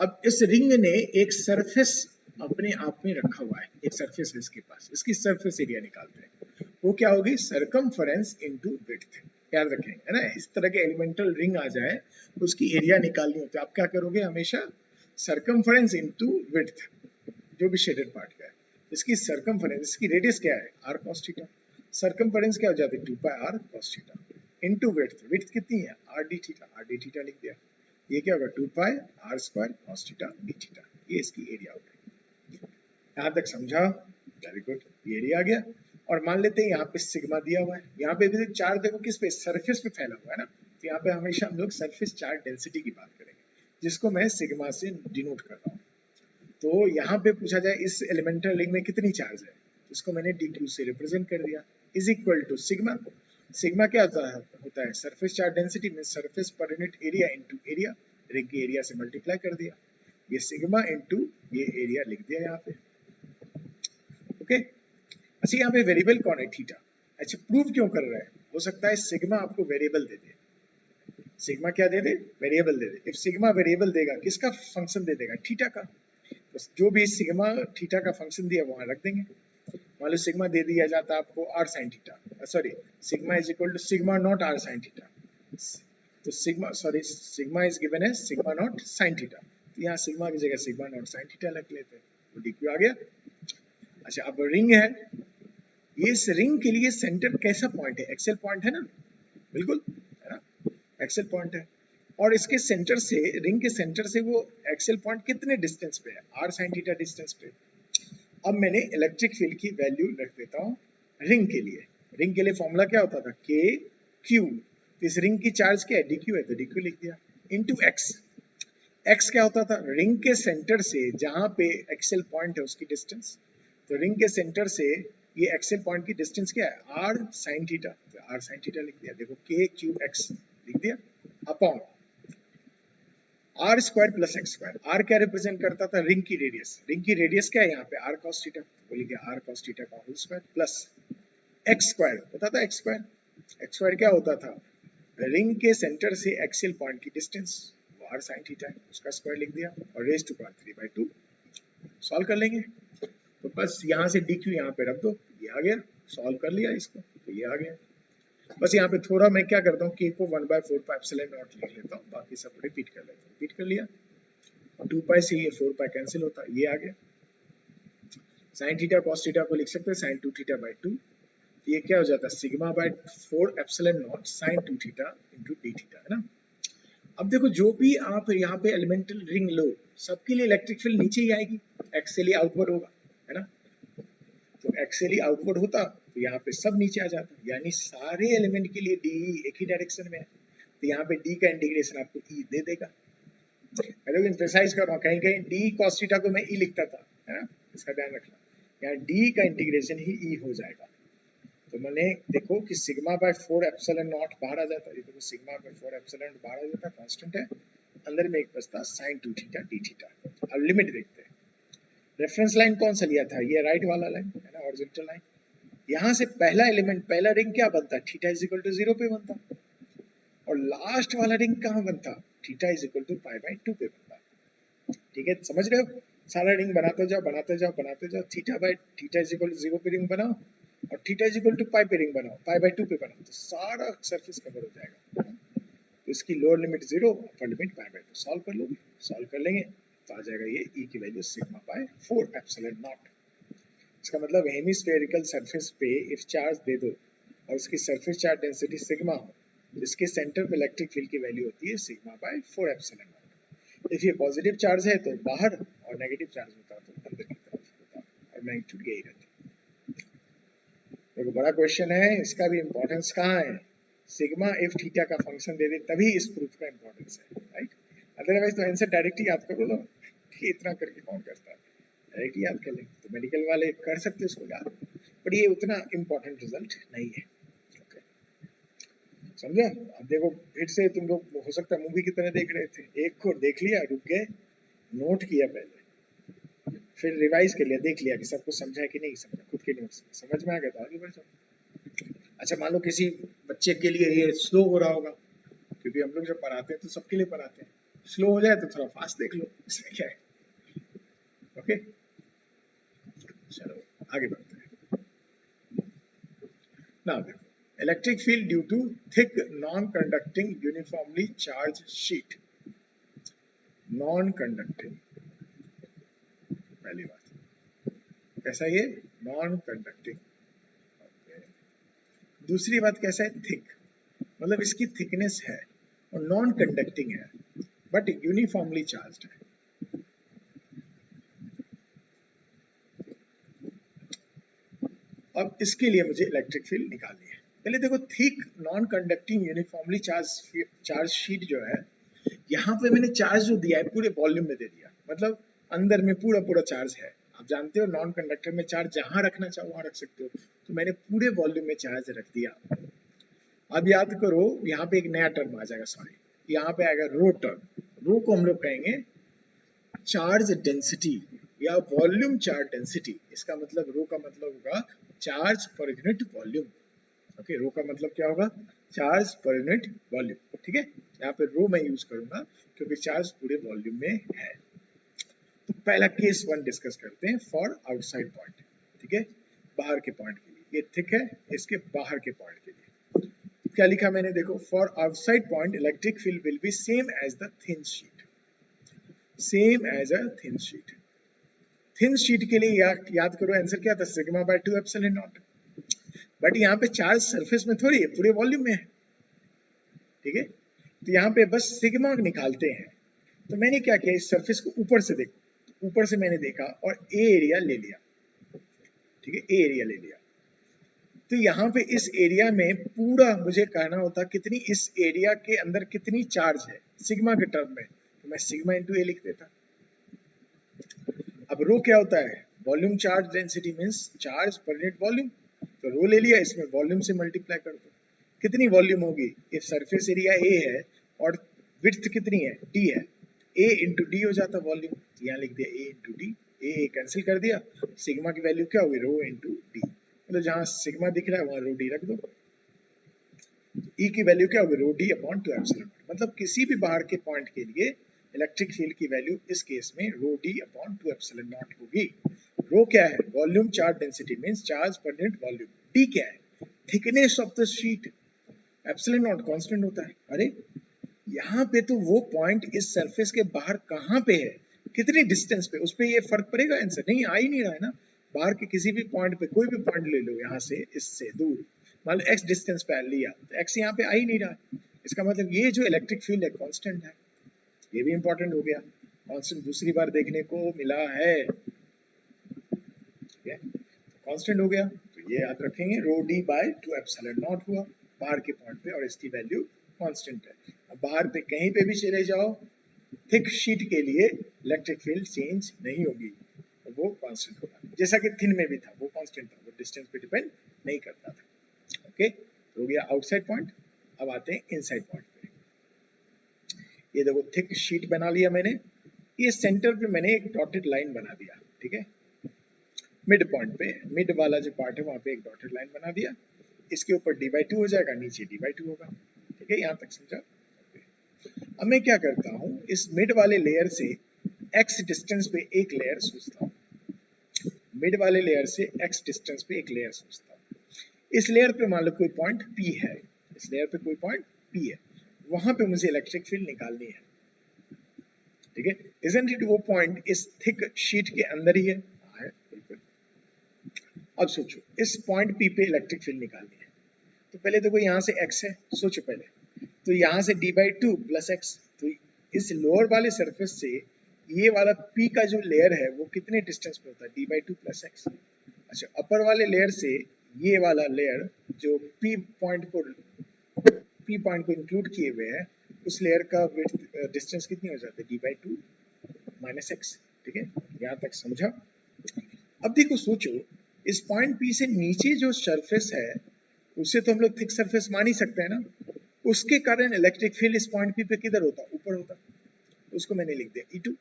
अब इस रिंग ने एक सरफेस अपने आप में रखा हुआ है, एक सरफेस है इसके पास, इसकी सरफेस एरिया निकालते हैं, वो क्या होगी सरकमफेरेंस इनटू विड्थ, याद रखें, है ना, इस तरह के एलिमेंटल रिंग आ जाए उसकी एरिया निकालनी हो तो आप क्या करोगे हमेशा सरकमफेरेंस इनटू विड्थ, जो भी शेडेड पार्ट का है, इसकी सरकमफेरेंस, इसकी रेडियस क्या है आर कॉस थीटा, सरकमफेरेंस क्या हो जाती है 2 pi R cos theta into width, width कितनी है आर डी थीटा लिख दिया, ये क्या होगा 2 pi R square cos theta D theta, ये इसकी एरिया हो गई। यहाँ तक समझा, वेरी गुड, ये एरिया आ गया। और मान लेते हैं यहाँ पे सिग्मा दिया हुआ है, यहाँ पे भी चार्ज देखो किस पे, सरफेस पे फैला हुआ है ना, तो यहाँ पे हमेशा हम लोग सरफेस चार्ज डेंसिटी की बात करेंगे, जिसको मैं सिग्मा से डिनोट कर रहा हूँ। तो यहाँ पे पूछा जाए इस एलिमेंटल रिंग में कितनी चार्ज है, इसको मैंने dq से रिप्रेजेंट कर दिया, is equal to sigma, sigma क्या होता है सरफेस चार्ज डेंसिटी में सरफेस पर unit area into area, ring के एरिया से मल्टीप्लाई कर दिया, ये सिग्मा इनटू ये एरिया लिख दिया यहाँ पे। ओके, अच्छा यहाँ पे वेरिएबल कौन है थीटा, अच्छा प्रूव क्यों कर रहा है, हो सकता है सिग्मा आपको वेरिएबल दे दे, सिग्मा क्या दे दे, वेरिएबल दे दे, इफ सिग्मा वेरिएबल देगा किसका फंक्शन दे देगा, थीटा का, तो जो भी सिग्मा थीटा का फंक्शन दिया वहां रख देंगे, मान लो सिग्मा दे दिया जाता आपको r sine theta, sorry sigma is equal to sigma naught r sine theta, तो सिग्मा इज गिवन है सिग्मा नॉट साइन थीटा, तो यहाँ सिग्मा की जगह सिग्मा नॉट साइन थीटा रख लेते हैं, तो डीक्यू आ गया। अच्छा अब रिंग है, ये इस रिंग के लिए सेंटर कैसा पॉइंट है, एक्सेल पॉइंट है ना, बिल्कुल है ना, एक्सेल पॉइंट है, और इसके सेंटर से, रिंग के सेंटर से वो एक्सेल पॉइंट कितने डिस्टेंस पे है, आर साइन थीटा डिस्टेंस पे। अब मैंने इलेक्ट्रिक फील्ड की वैल्यू रख देता हूँ रिंग के लिए, रिंग के लिए फॉर्मूला क्या होता था के क्यू, तो इस रिंग की चार्ज क्या है डीक्यू है, तो डीक्यू लिख दिया, इनटू एक्स, एक्स क्या होता था रिंग के सेंटर से जहां पे एक्सेल पॉइंट है उसकी डिस्टेंस, तो रिंग के सेंटर से ये एक्सेल पॉइंट की डिस्टेंस क्या है आर साइन थीटा, तो आर साइन थीटा लिख दिया, देखो के क्यू एक्स लिख दिया, upon r square plus x square, r क्या रिप्रेजेंट करता था रिंग की रेडियस, रिंग की रेडियस क्या है यहाँ पे आर कॉस थीटा, बोलिए कि आर कॉस थीटा का whole square plus x square, पता था एक्स स्क्वायर, एक्स स्क्वायर क्या होता था रिंग के सेंटर से एक्सेल पॉइंट की डिस्टेंस, वो आर साइन थीटा है, उसका स्क्वायर लिख दिया, और रेज टू पावर 3/2 सॉल्व कर लेंगे, तो बस यहाँ से dq यहाँ पे रख दो, ये आ गया, सॉल्व कर लिया इसको, तो ये आ गया। बस यहाँ पे थोड़ा मैं क्या करता हूँ k को 1/4 पाई एप्सिलॉन नॉट लिख लेता हूँ, बाकी सब रिपीट कर लेता हूँ, रिपीट कर लिया, 2 पाई से ये 4 पाई कैंसिल होता है, ये आ गया, साइन थीटा कॉस थीटा को लिख सकते हैं साइन 2 थीटा बाई 2, ये क्या हो जाता है sigma by 4 epsilon naught sine 2 theta into d theta, है ना। अब देखो जो भी आप यहाँ पे एलिमेंटल रिंग लो, सबके लिए इलेक्ट्रिक फील्ड नीचे ही आएगी, एक्स से लिए आउटवर्ड होगा, है ना। तो एक्सियली आउटवर्ड होता तो यहाँ पे सब नीचे आ जाता, यानी सारे एलिमेंट के लिए डी एक ही डायरेक्शन में है, तो यहाँ पे डी का इंटीग्रेशन आपको ई दे देगा। मैं तो प्रिसाइज कर रहा हूँ, कहीं कहीं डी cos थीटा को मैं ई लिखता था, है ना, इसका ध्यान रखना। यहाँ डी का इंटीग्रेशन ही ई हो जाएगा। तो मैंने देखो कि सिग्मा बाय 4 एप्सिलॉन नॉट बाहर आ जाता है, ये देखो सिग्मा बाय 4 एप्सिलॉन नॉट बाहर आ जाता है, कांस्टेंट है, अंदर में एक बचता sin 2 थीटा डी थीटा। अब लिमिट देखते हैं। रेफरेंस लाइन कौन सा लिया था, ये राइट वाला लाइन है ना, हॉरिजॉन्टल लाइन। यहाँ से पहला एलिमेंट, पहला रिंग क्या बनता, थीटा इज इक्वल टू 0 पे बनता, और लास्ट वाला रिंग कहाँ बनता, theta is equal to pi by 2 पे बनता। ठीक है, समझ रहे हो, सारा रिंग बनाते जाओ बनाते जाओ बनाते जाओ, theta by theta is equal to 0 पे रिंग बनाओ, और theta is equal to pi पे रिंग बनाओ, पाई बाय 2 पे बनाओ, तो सारा सरफेस कवर हो जाएगा। तो इसकी lower limit 0, upper limit pi by 2, solve कर लोगे, सॉल्व कर लेंगे तो आ जाएगा ये ई की value sigma by 4 epsilon not. इसका मतलब हेमिस्फेरिकल सरफेस पे इफ चार्ज दे दो और उसकी सरफेस चार्ज डेंसिटी सिग्मा हो, जिसके सेंटर पे इलेक्ट्रिक फील्ड की वैल्यू होती है sigma by 4 epsilon not. If ये पॉजिटिव चार्ज है तो बाहर, और नेगेटिव चार्ज होता तो अंदर की तरफ होता, और मैग्नीट्यूड यही रहती। देखो बड़ा क्वेश्चन है, इसका भी इंपॉर्टेंस कहाँ है, सिग्मा इफ थीटा का फंक्शन दे दे तभी इस प्रूफ का इंपॉर्टेंस है, राइट। अदरवाइज तो आंसर डायरेक्ट ही याद करो, कि इतना करके कौन करता है, डायरेक्ट याद कर लेंगे। तो मेडिकल वाले कर सकते हैं इसको याद, बट ये उतना इंपॉर्टेंट रिजल्ट नहीं है। ओके, समझे। अब देखो फिर से तुम लोग हो सकता है मूवी की तरह देख रहे थे, एक को देख लिया, रुक गए, नोट किया पहले, फिर रिवाइज कर लिया, देख लिया कि सब कुछ समझा है कि नहीं समझा, खुद के नोट्स समझ में आ गया तो आगे बढ़ जाओ। अच्छा मान लो किसी बच्चे के लिए ये स्लो हो रहा होगा, क्योंकि हम लोग जब पढ़ाते हैं तो सबके लिए पढ़ाते हैं, स्लो हो जाए तो थोड़ा फास्ट देख लो, इसमें क्या है। ओके, चलो आगे बढ़ते हैं। नाउ देखो, electric field due to thick non conducting uniformly charge sheet. Non conducting, पहली बात कैसा, ये नॉन कंडक्टिंग। दूसरी बात कैसा है, थिक, मतलब इसकी थिकनेस है और नॉन कंडक्टिंग है, बट यूनिफॉर्मली चार्ज्ड है। अब इसके लिए मुझे इलेक्ट्रिक फील्ड निकालनी है। पहले देखो, thick non conducting uniformly charge sheet जो है, यहाँ पे मैंने चार्ज जो दिया है पूरे वॉल्यूम में दे दिया, मतलब अंदर में पूरा पूरा चार्ज है। आप जानते हो नॉन कंडक्टर में चार्ज जहां रखना चाहो वहां रख सकते हो, तो मैंने पूरे वॉल्यूम में चार्ज रख दिया। अब याद करो, यहाँ पे एक नया टर्म आ जाएगा, सॉरी, यहाँ पे आएगा रो टर्म। रो को हम लोग कहेंगे चार्ज डेंसिटी या वॉल्यूम चार्ज डेंसिटी। इसका मतलब रो का मतलब होगा charge per unit volume. Okay, रो का मतलब क्या होगा, चार्ज पर यूनिट वॉल्यूम। ठीक है, यहाँ पे रो मैं यूज करूंगा क्योंकि चार्ज पूरे वॉल्यूम में है। तो पहला केस 1 डिस्कस करते हैं, फॉर आउटसाइड पॉइंट। ठीक है, बाहर के पॉइंट के लिए, ये थिक है, इसके बाहर के पॉइंट के लिए तो क्या लिखा मैंने, देखो, for outside point electric field will be same as the thin sheet. Same as a thin sheet. Thin sheet के लिए याद करो आंसर क्या था, sigma by 2 epsilon naught. But यहाँ पे चार्ज सरफेस में थोड़ी है, पूरे वॉल्यूम में है। ठीक है, तो यहाँ पे बस सिग्मा निकालते हैं। तो मैंने क्या किया, इस सरफेस को ऊपर से देखो, ऊपर से मैंने देखा और ए एरिया ले लिया। ठीक है, ए एरिया ले लिया। तो यहाँ पे इस एरिया में पूरा मुझे कहना होता कितनी, इस एरिया के अंदर कितनी चार्ज है सिग्मा के टर्म में, तो मैं सिग्मा इंटू ए लिख देता। अब रो क्या होता है, volume charge density means charge per unit volume. तो रो ले लिया, इसमें वॉल्यूम से मल्टीप्लाई कर दो, कितनी वॉल्यूम होगी, इफ सरफेस एरिया ए है और विड्थ कितनी है, डी है, ए इंटू डी हो जाता वॉल्यूम। तो यहाँ लिख दिया ए इंटू डी, ए कैंसिल कर दिया, सिग्मा की वैल्यू क्या होगी, रो इंटू डी, मतलब जहां सिग्मा दिख रहा है वहां रो डी रख दो। ई की वैल्यू क्या होगी, रो डी अपॉन 2 एप्सिलॉन। मतलब किसी भी बाहर के पॉइंट के लिए इलेक्ट्रिक फील्ड की वैल्यू इस केस में rho D upon 2 epsilon not होगी। रो क्या है, volume charge density means charge per unit volume. D क्या है, thickness of the sheet. Epsilon not constant होता है। अरे यहाँ पे तो वो पॉइंट इस सरफेस के बाहर कहाँ पे है, कितनी डिस्टेंस पे, उस पे ये फर्क पड़ेगा, आंसर नहीं आ ही नहीं रहा है ना। बाहर के किसी भी पॉइंट पे, कोई भी पॉइंट ले लो यहाँ से, इससे दूर, मान लो एक्स डिस्टेंस पे लिया, तो एक्स यहाँ पे आ ही नहीं रहा। इसका मतलब ये जो इलेक्ट्रिक फील्ड है कांस्टेंट है। ये भी इंपॉर्टेंट हो गया, कांस्टेंट दूसरी बार देखने को मिला है। ठीक है, कांस्टेंट हो गया तो ये याद रखेंगे rho D bye 2 epsilon not हुआ बाहर के पॉइंट पे और इसकी वैल्यू कांस्टेंट है। अब बाहर पे कहीं पे भी चले जाओ थिक शीट के लिए इलेक्ट्रिक फील्ड चेंज नहीं होगी, तो वो कांस्टेंट होगा, जैसा कि थिन में भी था वो कांस्टेंट था, वो डिस्टेंस पे डिपेंड नहीं करता था। ओके, तो हो गया आउटसाइड पॉइंट। अब आते हैं इनसाइड पॉइंट पे। ये देखो थिक शीट बना लिया मैंने, ये सेंटर पे मैंने एक डॉटेड लाइन बना दिया, ठीक है, मिड पॉइंट पे मिड वाला जो पार्ट है वहां पे एक डॉटेड लाइन बना दिया, इसके ऊपर d/2 हो जाएगा, नीचे d/2 होगा, ठीक है, यहाँ तक समझा। अब मैं क्या करता हूँ, इस मिड वाले लेयर से x डिस्टेंस पे एक लेयर सोचता हूँ, मिड वाले लेयर से x डिस्टेंस पे एक लेयर सोचता हूँ। इस लेयर पे मान लो कोई पॉइंट P है, इस लेयर पे कोई पॉइंट P है, वहां पे मुझे इलेक्ट्रिक फील्ड निकालनी है, ठीक है, isn't it वो पॉइंट इस थिक शीट के अंदर ही है? हाँ, बिल्कुल। अब सोचो इस पॉइंट P पे इलेक्ट्रिक फील्ड निकालनी है, तो पहले देखो यहाँ से x है, सोचो पहले, तो यहाँ से d/2 प्लस x, तो इस लोअर वाले सरफेस से ये वाला P का जो लेयर है वो कितने डिस्टेंस पे होता है, d/2 प्लस x। अच्छा, अपर वाले लेयर से ये वाला लेयर जो P पॉइंट को इंक्लूड किए हुए है, उस लेयर का डिस्टेंस कितनी हो जाती है, d/2 माइनस x, ठीक है, यहाँ तक समझा। अब देखो सोचो इस पॉइंट P से नीचे जो सरफेस है उसे तो हम लोग थिक सरफेस मान ही सकते हैं ना, उसके कारण इलेक्ट्रिक फील्ड इस पॉइंट P पे किधर होता, ऊपर होता, उसको मैंने लिख दिया E2।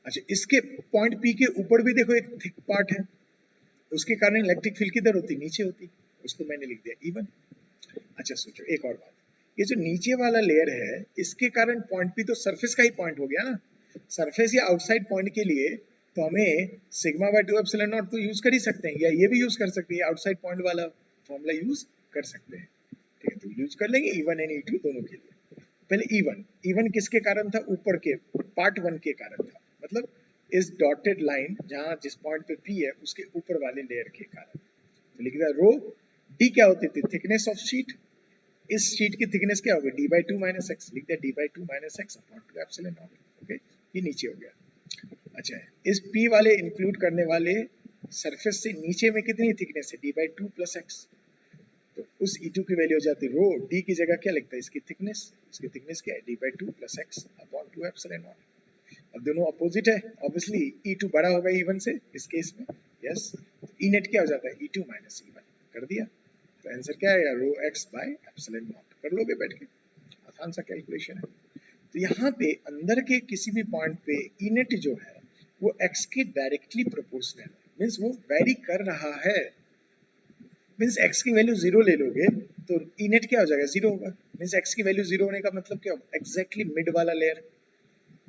अच्छा, इसके पॉइंट P के ऊपर भी देखो एक थिक पार्ट है, उसके कारण इलेक्ट्रिक फील्ड किधर होती, नीचे होती, उसको मैंने लिख दिया E1। अच्छा सोचो एक और बात, ये जो नीचे वाला लेयर है इसके कारण पॉइंट P तो सरफेस का ही पॉइंट हो गया ना, सरफेस या आउटसाइड पॉइंट के लिए तो हमें सिग्मा बाय 2 एप्सिलॉन नॉट तो यूज कर ही सकते हैं, या ये भी यूज कर सकते हैं, आउटसाइड पॉइंट वाला फॉर्मूला यूज कर सकते हैं, ठीक है, तो यूज कर लेंगे E1 एंड E2 दोनों के लिए। पहले E1 किसके कारण था, ऊपर के पार्ट 1 के कारण था, मतलब इस डॉटेड लाइन जहां जिस पॉइंट पे P है उसके ऊपर वाले लेयर के कारण, तो लिख दिया रो D क्या होती थी, थिकनेस ऑफ शीट, इस शीट की थिकनेस क्या होगी, d/2 माइनस एक्स, लिख दिया d/2 minus x upon 2 epsilon not, okay, ये नीचे हो गया। अच्छा, इस P वाले इंक्लूड करने वाले सरफेस से नीचे में कितनी थिकनेस है, d/2 प्लस एक्स, तो उस E2 की वैल्यू हो जाती है रो D की जगह क्या लिखता है, इसकी थिकनेस क्या है, d/2 plus x upon 2 epsilon not. अब दोनों अपोजिट है, ऑब्वियसली E2 बड़ा होगा E1 से इस केस में, यस, E नेट क्या हो जाता है, E2 माइनस E1, कर दिया, तो आंसर क्या है, रो x बाय एप्सिलॉन नॉट, कर लोगे बैठ के, आसान सा कैलकुलेशन है। तो यहाँ पे अंदर के किसी भी पॉइंट पे ई नेट जो है वो x के डायरेक्टली प्रोपोर्शनल है, मींस वो वेरी कर रहा है, मींस x की वैल्यू 0 ले लोगे तो ई नेट क्या हो जाएगा, 0 होगा, मींस x की वैल्यू 0 होने का मतलब क्या होगा, एग्जैक्टली मिड वाला लेयर,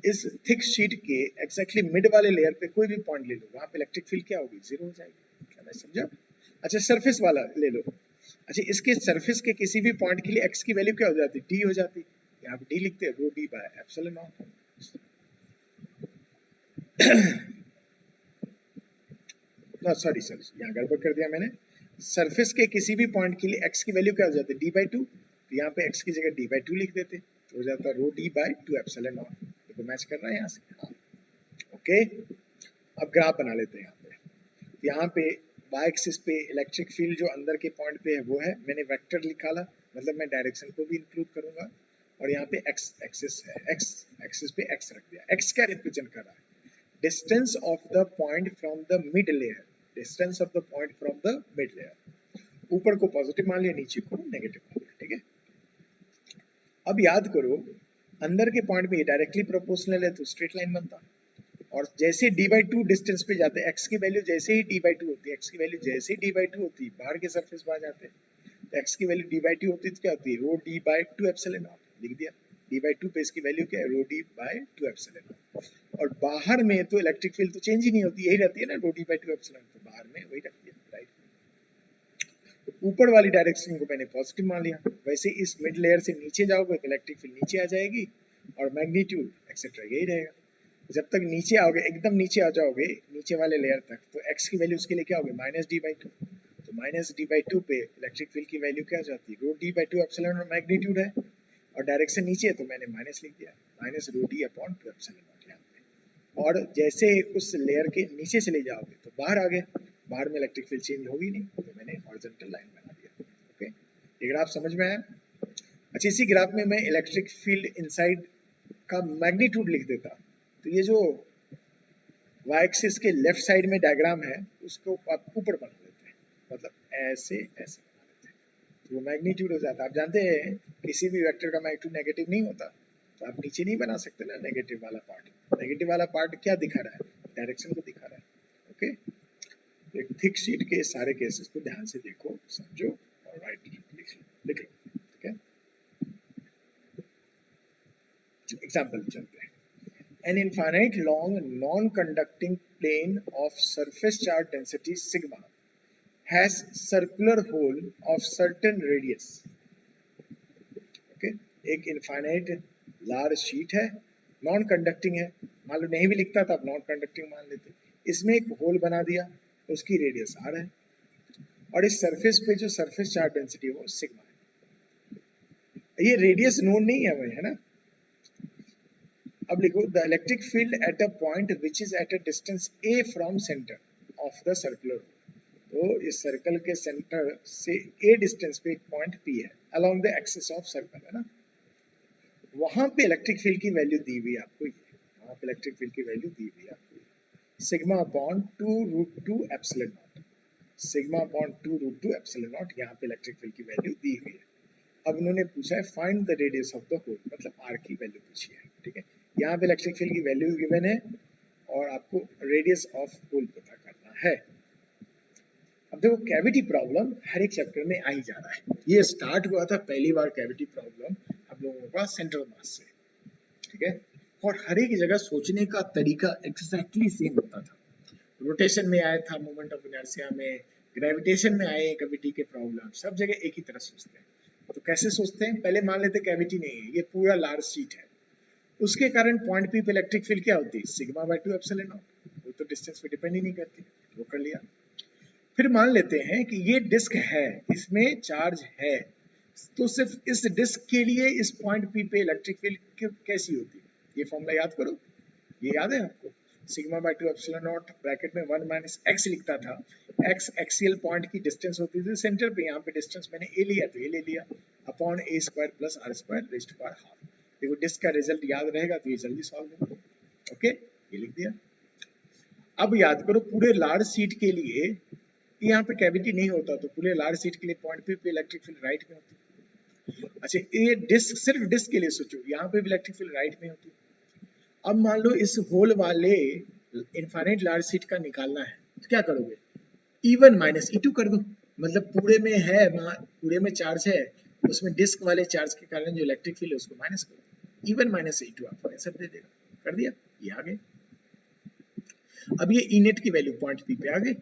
इस थिक शीट के एग्जैक्टली मिड वाले लेयर पे कोई भी पॉइंट ले लो, वहां पे इलेक्ट्रिक फील्ड क्या होगी, 0 हो जाएगी, क्या मैं समझा। अच्छा, सरफेस वाला ले लो, अच्छा इसके सरफेस के किसी भी पॉइंट के लिए x की वैल्यू क्या हो जाती है, d हो जाती है, यहाँ पे d लिखते हैं, रो d by epsilon not. Sorry यहाँ गड़बड़ कर दिया मैंने, सरफेस के किसी भी पॉइंट के लिए x की वैल्यू क्या हो जाती है, d/2, तो यहाँ पे x की जगह d/2 लिख देते, तो हो जाता है रो d बाय 2 एप्सिलॉन नॉट, तो मैच कर रहा है यहाँ से, हाँ, ओके। अब ग्राफ बना लेते हैं, यहाँ पे y एक्सिस पे इलेक्ट्रिक फील्ड जो अंदर के पॉइंट पे है वो है, मैंने वेक्टर निकाला, मतलब मैं डायरेक्शन को भी इंक्लूड करूंगा, और यहाँ पे x एक्सिस है, x एक्सिस पे x रख दिया, x क्या रिप्रेजेंट कर रहा है, distance of the point from the mid layer, distance of the point from the mid layer, ऊपर को पॉजिटिव मान लिया, नीचे को नेगेटिव मान लिया, ठीक है। अब याद करो अंदर के पॉइंट में ये डायरेक्टली प्रोपोर्शनल है तो स्ट्रेट लाइन बनता, और जैसे d/2 डिस्टेंस पे जाते हैं x की वैल्यू जैसे ही d/2 होती है, x की वैल्यू जैसे ही d/2 होती है बाहर के सरफेस पे आ जाते हैं, तो x की वैल्यू d/2 होती है तो क्या होती है, रो d/2 एप्सिलॉन नॉट, लिख दिया, d/2 पे इसकी वैल्यू क्या है, रो d/2 एप्सिलॉन नॉट, और बाहर में तो इलेक्ट्रिक फील्ड तो चेंज ही नहीं होती, यही रहती है ना, रो d/2 एप्सिलॉन, तो बाहर में वही रख दिया, राइट। तो ऊपर वाली डायरेक्शन को मैंने पॉजिटिव मान लिया, वैसे इस मिड लेयर से नीचे जाओगे तो इलेक्ट्रिक फील्ड नीचे आ जाएगी, और मैग्नीट्यूड एक्सेट्रा यही रहेगा, जब तक नीचे आओगे, एकदम नीचे आ जाओगे नीचे वाले लेयर तक, तो x की वैल्यू उसके लिए क्या होगी, माइनस d/2, तो माइनस d/2 पे इलेक्ट्रिक फील्ड की वैल्यू क्या हो जाती है, रो d/2 एप्सिलॉन और मैग्नीट्यूड है, और डायरेक्शन नीचे है तो मैंने माइनस लिख दिया, minus rho d upon 2 epsilon naught यहाँ पे, और जैसे उस लेयर के नीचे चले जाओगे तो बाहर आ गया, बाहर में इलेक्ट्रिक फील्ड चेंज होगी नहीं, तो मैंने हॉरिजॉन्टल लाइन बना दिया। ओके, ये ग्राफ समझ में आया? अच्छा, इसी ग्राफ में मैं इलेक्ट्रिक फील्ड इनसाइड का मैग्नीट्यूड लिख देता, तो ये जो y एक्सिस के लेफ्ट साइड में डायग्राम है उसको आप ऊपर बना देते हैं, मतलब ऐसे ऐसे बना देते हैं, तो वो मैग्नीट्यूड हो जाता है। आप जानते हैं किसी भी वेक्टर का मैग्नीट्यूड नेगेटिव नहीं होता, तो आप नीचे नहीं बना सकते ना नेगेटिव वाला पार्ट। नेगेटिव वाला पार्ट क्या दिखा रहा है? डायरेक्शन को दिखा रहा है। ओके, एक थिक शीट के सारे केसेस को ध्यान से देखो, समझो और राइट लिख लो, ठीक है? एग्जांपल चलते हैं। An infinite long non-conducting plane of surface charge density sigma has circular hole of certain radius. Okay? एक infinite large sheet है, नॉन कंडक्टिंग है, मान लो नहीं भी लिखता था, नॉन कंडक्टिंग मान लेते, इसमें एक होल बना दिया, उसकी रेडियस r है, और इस सरफेस पे जो सरफेस चार्ज डेंसिटी है वो सिग्मा है। ये रेडियस नोन नहीं है, है ना? अब लिखो, the electric field at a point which is at a distance a from centre of the circular, तो इस सर्कल के सेंटर से a डिस्टेंस पे एक पॉइंट P है along the axis of circle, है ना? वहां पे इलेक्ट्रिक फील्ड की वैल्यू दी हुई है आपको, ये वहां पे इलेक्ट्रिक फील्ड की वैल्यू दी हुई है आपको, sigma upon 2√2 epsilon naught, sigma upon 2√2 epsilon naught, यहाँ पे इलेक्ट्रिक फील्ड की वैल्यू दी हुई है। अब उन्होंने पूछा है find the radius of the hole, मतलब r की वैल्यू पूछी है, ठीक है? यहाँ पे इलेक्ट्रिक फील्ड की वैल्यू गिवन है और आपको रेडियस ऑफ होल पता करना है। अब देखो, कैविटी प्रॉब्लम हर एक चैप्टर में आ ही जा रहा है। ये स्टार्ट हुआ था पहली बार कैविटी प्रॉब्लम हम लोगों का सेंट्रल मास से, ठीक है? और हर एक जगह सोचने का तरीका एग्जैक्टली सेम होता था। रोटेशन में आया था, मोमेंट ऑफ इनर्शिया में, ग्रेविटेशन में आए कैविटी के प्रॉब्लम, सब जगह एक ही तरह सोचते हैं। तो कैसे सोचते हैं? पहले मान लेते कैविटी नहीं है, ये पूरा लार्ज शीट है, उसके कारण पॉइंट पी पे इलेक्ट्रिक फील्ड क्या होती है? सिग्मा बाय 2 एप्सिलॉन नॉट, वो तो डिस्टेंस पे डिपेंड ही नहीं करती, वो कर लिया। फिर मान लेते हैं कि ये डिस्क है, इसमें चार्ज है, तो सिर्फ इस डिस्क के लिए इस पॉइंट पी पे इलेक्ट्रिक फील्ड कैसी होती है? ये फॉर्मूला याद करो, ये याद है आपको? Sigma by 2 epsilon naught bracket में 1 माइनस एक्स लिखता था, एक्स एक्सियल पॉइंट की डिस्टेंस होती थी सेंटर पे, यहाँ पे डिस्टेंस मैंने ए लिया तो ए ले लिया, upon a square plus r square raised to power half. देखो डिस्क का रिजल्ट याद रहेगा तो ये जल्दी सॉल्व होगा। ओके, ये लिख दिया। अब याद करो, पूरे लार्ज शीट के लिए यहाँ पे कैविटी नहीं होता, तो पूरे लार्ज शीट के लिए पॉइंट पे इलेक्ट्रिक फील्ड राइट में होती। अच्छा, ये डिस्क, सिर्फ डिस्क के लिए सोचो, यहाँ पे भी इलेक्ट्रिक फील्ड राइट में होती। अब मान लो इस होल वाले इनफाइनाइट लार्ज शीट का निकालना है, तो क्या करोगे? E1 माइनस E2 कर दो, मतलब पूरे में है, पूरे में चार्ज है, उसमें डिस्क वाले चार्ज के कारण जो इलेक्ट्रिक फील्ड है उसको माइनस कर दो, E1 माइनस E2 आपको आंसर दे देगा। कर दिया, ये आ गए। अब ये ई नेट की वैल्यू पॉइंट पी पे आ गई,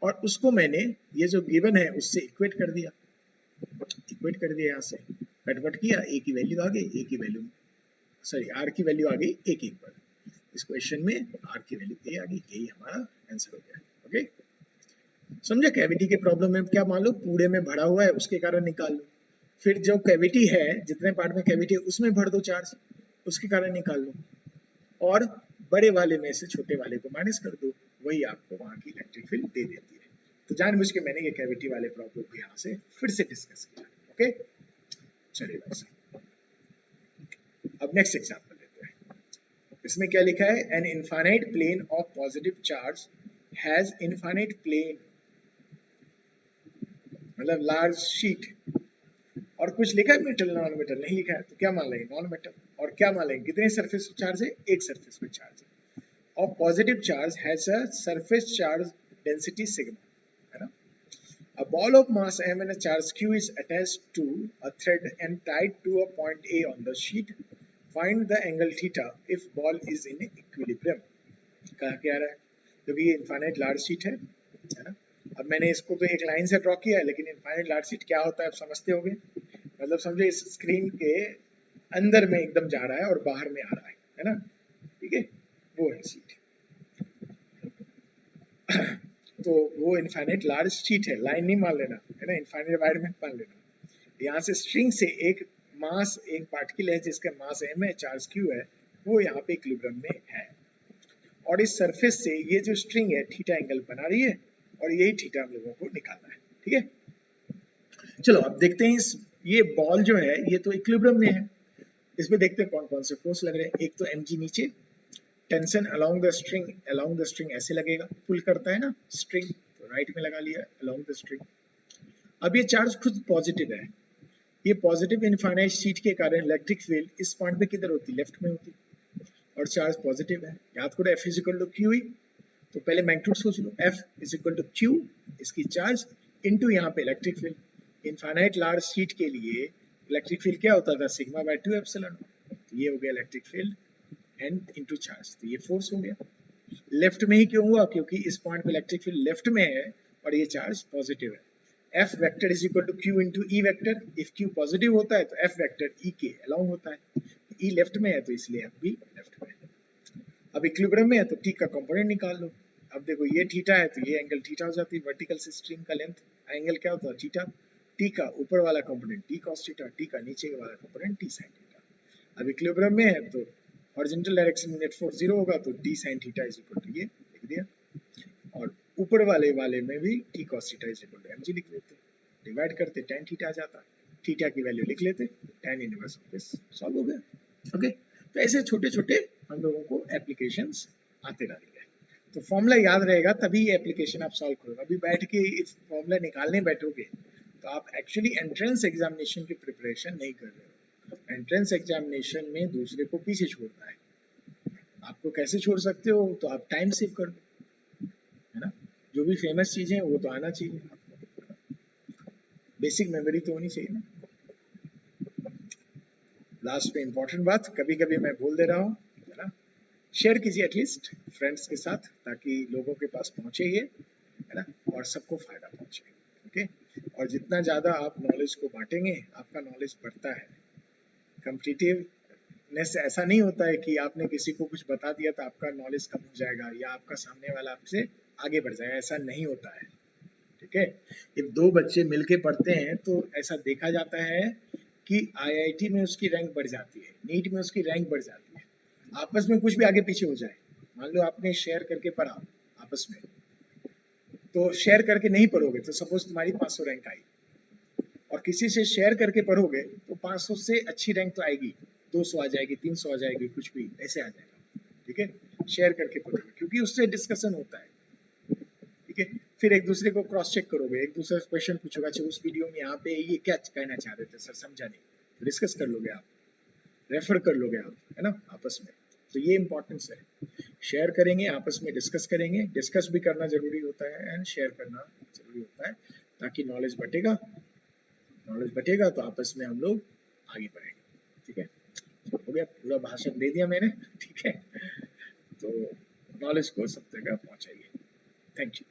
और उसको मैंने ये जो गिवन है उससे इक्वेट कर दिया, यहाँ से कटवट किया, ए की वैल्यू आ गई, ए की वैल्यू सॉरी आर की वैल्यू आ गई एक एक पर, इस क्वेश्चन में आर की वैल्यू ए आ गई, यही हमारा आंसर हो गया। ओके, समझा? कैविटी के प्रॉब्लम में क्या, मान लो पूरे में भरा हुआ है उसके कारण निकाल लो, फिर जो कैविटी है, जितने पार्ट में कैविटी है उसमें भर दो चार्ज, उसके कारण निकाल लो, और बड़े वाले में से छोटे वाले को माइनस कर दो, वही आपको वहां की इलेक्ट्रिक फील्ड दे देती है। तो जानबूझ के मैंने ये कैविटी वाले प्रॉब्लम को यहाँ से फिर से डिस्कस किया। ओके, चलिए वैसे अब नेक्स्ट एग्जांपल लेते हैं। इसमें क्या लिखा है? An infinite plane of positive charge has infinite plane, मतलब लार्ज शीट, और कुछ लिखा है मेटल नॉन मेटल, नहीं लिखा है, तो क्या मान लेंगे? Non metal. और क्या मान लेंगे? कितने सरफेस पे चार्ज है? एक सरफेस पे चार्ज है, और positive charge has a surface charge density sigma, है ना? A ball of mass m and a charge q is attached to a thread and tied to a point A on the sheet. Find the angle theta if ball is in equilibrium. कहा क्या रहा है? क्योंकि ये infinite large sheet है ना? अब मैंने इसको तो एक लाइन से ड्रॉ किया है, लेकिन इनफाइनाइट लार्ज शीट क्या होता है आप समझते होगे? मतलब समझो इस स्क्रीन के अंदर में एकदम जा रहा है और बाहर में आ रहा है ना? ठीक है, वो है शीट। तो वो इनफाइनाइट लार्ज शीट है, लाइन नहीं मान लेना, है ना? इनफाइनाइट वायर मत मान लेना। यहाँ से स्ट्रिंग से एक मास, एक पार्टिकल है जिसका मास m है, चार्ज q है, वो यहाँ पे इक्विलिब्रियम में है। और इस सरफेस से ये जो स्ट्रिंग है थीटा एंगल बना रही है और यही थीटा हम लोगों को निकालना है। ठीक है, चलो अब देखते हैं इस ये बॉल जो है ये तो इक्विलिब्रियम में है, इसमें देखते हैं कौन कौन से फोर्स लग रहे हैं। एक तो mg नीचे, टेंशन अलोंग द स्ट्रिंग ऐसे लगेगा, पुल करता है ना स्ट्रिंग, तो राइट में लगा लिया अलोंग द स्ट्रिंग। अब ये चार्ज खुद पॉजिटिव है, ये पॉजिटिव इनफाइनाइट शीट के कारण इलेक्ट्रिक फील्ड इस पॉइंट पे किधर होती, लेफ्ट में होती, और चार्ज पॉजिटिव है। याद करो F is equal to Q ही, तो पहले मैग्नीट्यूड सोच लो, F is equal to Q इसकी चार्ज इनटू यहाँ पे electric field. Infinite large sheet के लिए इलेक्ट्रिक फील्ड क्या होता था, सिग्मा बाय 2 एप्सिलॉन। तो ये हो गया electric field and into charge, तो ये फोर्स हो गया। लेफ्ट में ही क्यों हुआ, क्योंकि इस पॉइंट पे इलेक्ट्रिक फील्ड लेफ्ट में है और ये चार्ज पॉजिटिव है। F vector is equal to Q into E vector, if Q positive होता है तो F वेक्टर E के अलोंग होता है, E लेफ्ट में है तो इसलिए F भी लेफ्ट में है। अब इक्विलिब्रियम में है तो T का कंपोनेंट निकाल लो। अब देखो ये थीटा है तो ये एंगल थीटा हो जाती है, वर्टिकल से स्ट्रिंग का लेंथ एंगल क्या होता है थीटा। T का ऊपर वाला component T cos theta, T का नीचे वाला कंपोनेंट T sin थीटा। अब इक्विलिब्रियम में है तो हॉरिजॉन्टल डायरेक्शन में नेट फोर्स 0 होगा तो T sin theta is equal to ये लिख दिया, और ऊपर वाले में भी T cos theta is equal to mg लिख लेते, डिवाइड करते tan थीटा आ जाता, थीटा की वैल्यू लिख लेते, tan inverse of this, solve हो गया। ओके, तो ऐसे छोटे छोटे हम लोगों को एप्लीकेशंस आते रहेंगे, तो फॉर्मूला याद रहेगा तभी ये एप्लीकेशन आप सॉल्व करोगे। अभी बैठ के इस फॉर्मूला निकालने बैठोगे तो आप एक्चुअली एंट्रेंस एग्जामिनेशन की प्रिपरेशन नहीं कर रहे हो। एंट्रेंस एग्जामिनेशन में दूसरे को पीछे छोड़ना है, आपको कैसे छोड़ सकते हो, तो आप टाइम सेव कर दो, है ना। जो भी फेमस चीजें हैं वो तो आना चाहिए, बेसिक मेमोरी तो होनी चाहिए ना। लास्ट में इंपॉर्टेंट बात, कभी कभी मैं बोल दे रहा हूँ, है ना, शेयर कीजिए एटलीस्ट फ्रेंड्स के साथ ताकि लोगों के पास पहुंचे ये, है ना, और सबको फायदा पहुंचे। ओके, और जितना ज्यादा आप नॉलेज को बांटेंगे आपका नॉलेज बढ़ता है। कॉम्पिटिटिवनेस ऐसा नहीं होता है कि आपने किसी को कुछ बता दिया तो आपका नॉलेज कम हो जाएगा या आपका सामने वाला आपसे आगे बढ़ जाएगा, ऐसा नहीं होता है। ठीक है, जब दो बच्चे मिलके पढ़ते हैं तो ऐसा देखा जाता है कि आईआईटी में उसकी रैंक बढ़ जाती है, नीट में उसकी रैंक बढ़ जाती है, आपस में कुछ भी आगे पीछे हो जाए। मान लो आपने शेयर करके पढ़ा आपस में, तो शेयर करके नहीं पढ़ोगे तो सपोज तुम्हारी 500 रैंक आई, और किसी से शेयर करके पढ़ोगे तो 500 से अच्छी रैंक तो आएगी, 200 आ जाएगी, 300 आ जाएगी, कुछ भी ऐसे आ जाएगा। ठीक है, शेयर करके पढ़ोगे क्योंकि उससे डिस्कशन होता है। ठीक है, फिर एक दूसरे को क्रॉस चेक करोगे, एक दूसरे क्वेश्चन पूछोगे, अच्छा उस वीडियो में यहाँ पे ये क्या कहना चाह रहे थे सर, समझा नहीं, तो डिस्कस कर लोगे आप, रेफर कर लोगे आप, है ना, आपस में। तो ये इंपॉर्टेंस है, शेयर करेंगे आपस में, डिस्कस करेंगे, डिस्कस भी करना जरूरी होता है एंड शेयर करना जरूरी होता है, ताकि नॉलेज बढ़ेगा, नॉलेज बढ़ेगा तो आपस में हम लोग आगे बढ़ेंगे। ठीक है, हो गया, पूरा भाषण दे दिया मैंने। ठीक है, तो नॉलेज को सब जगह पहुंचाइए। Thank you.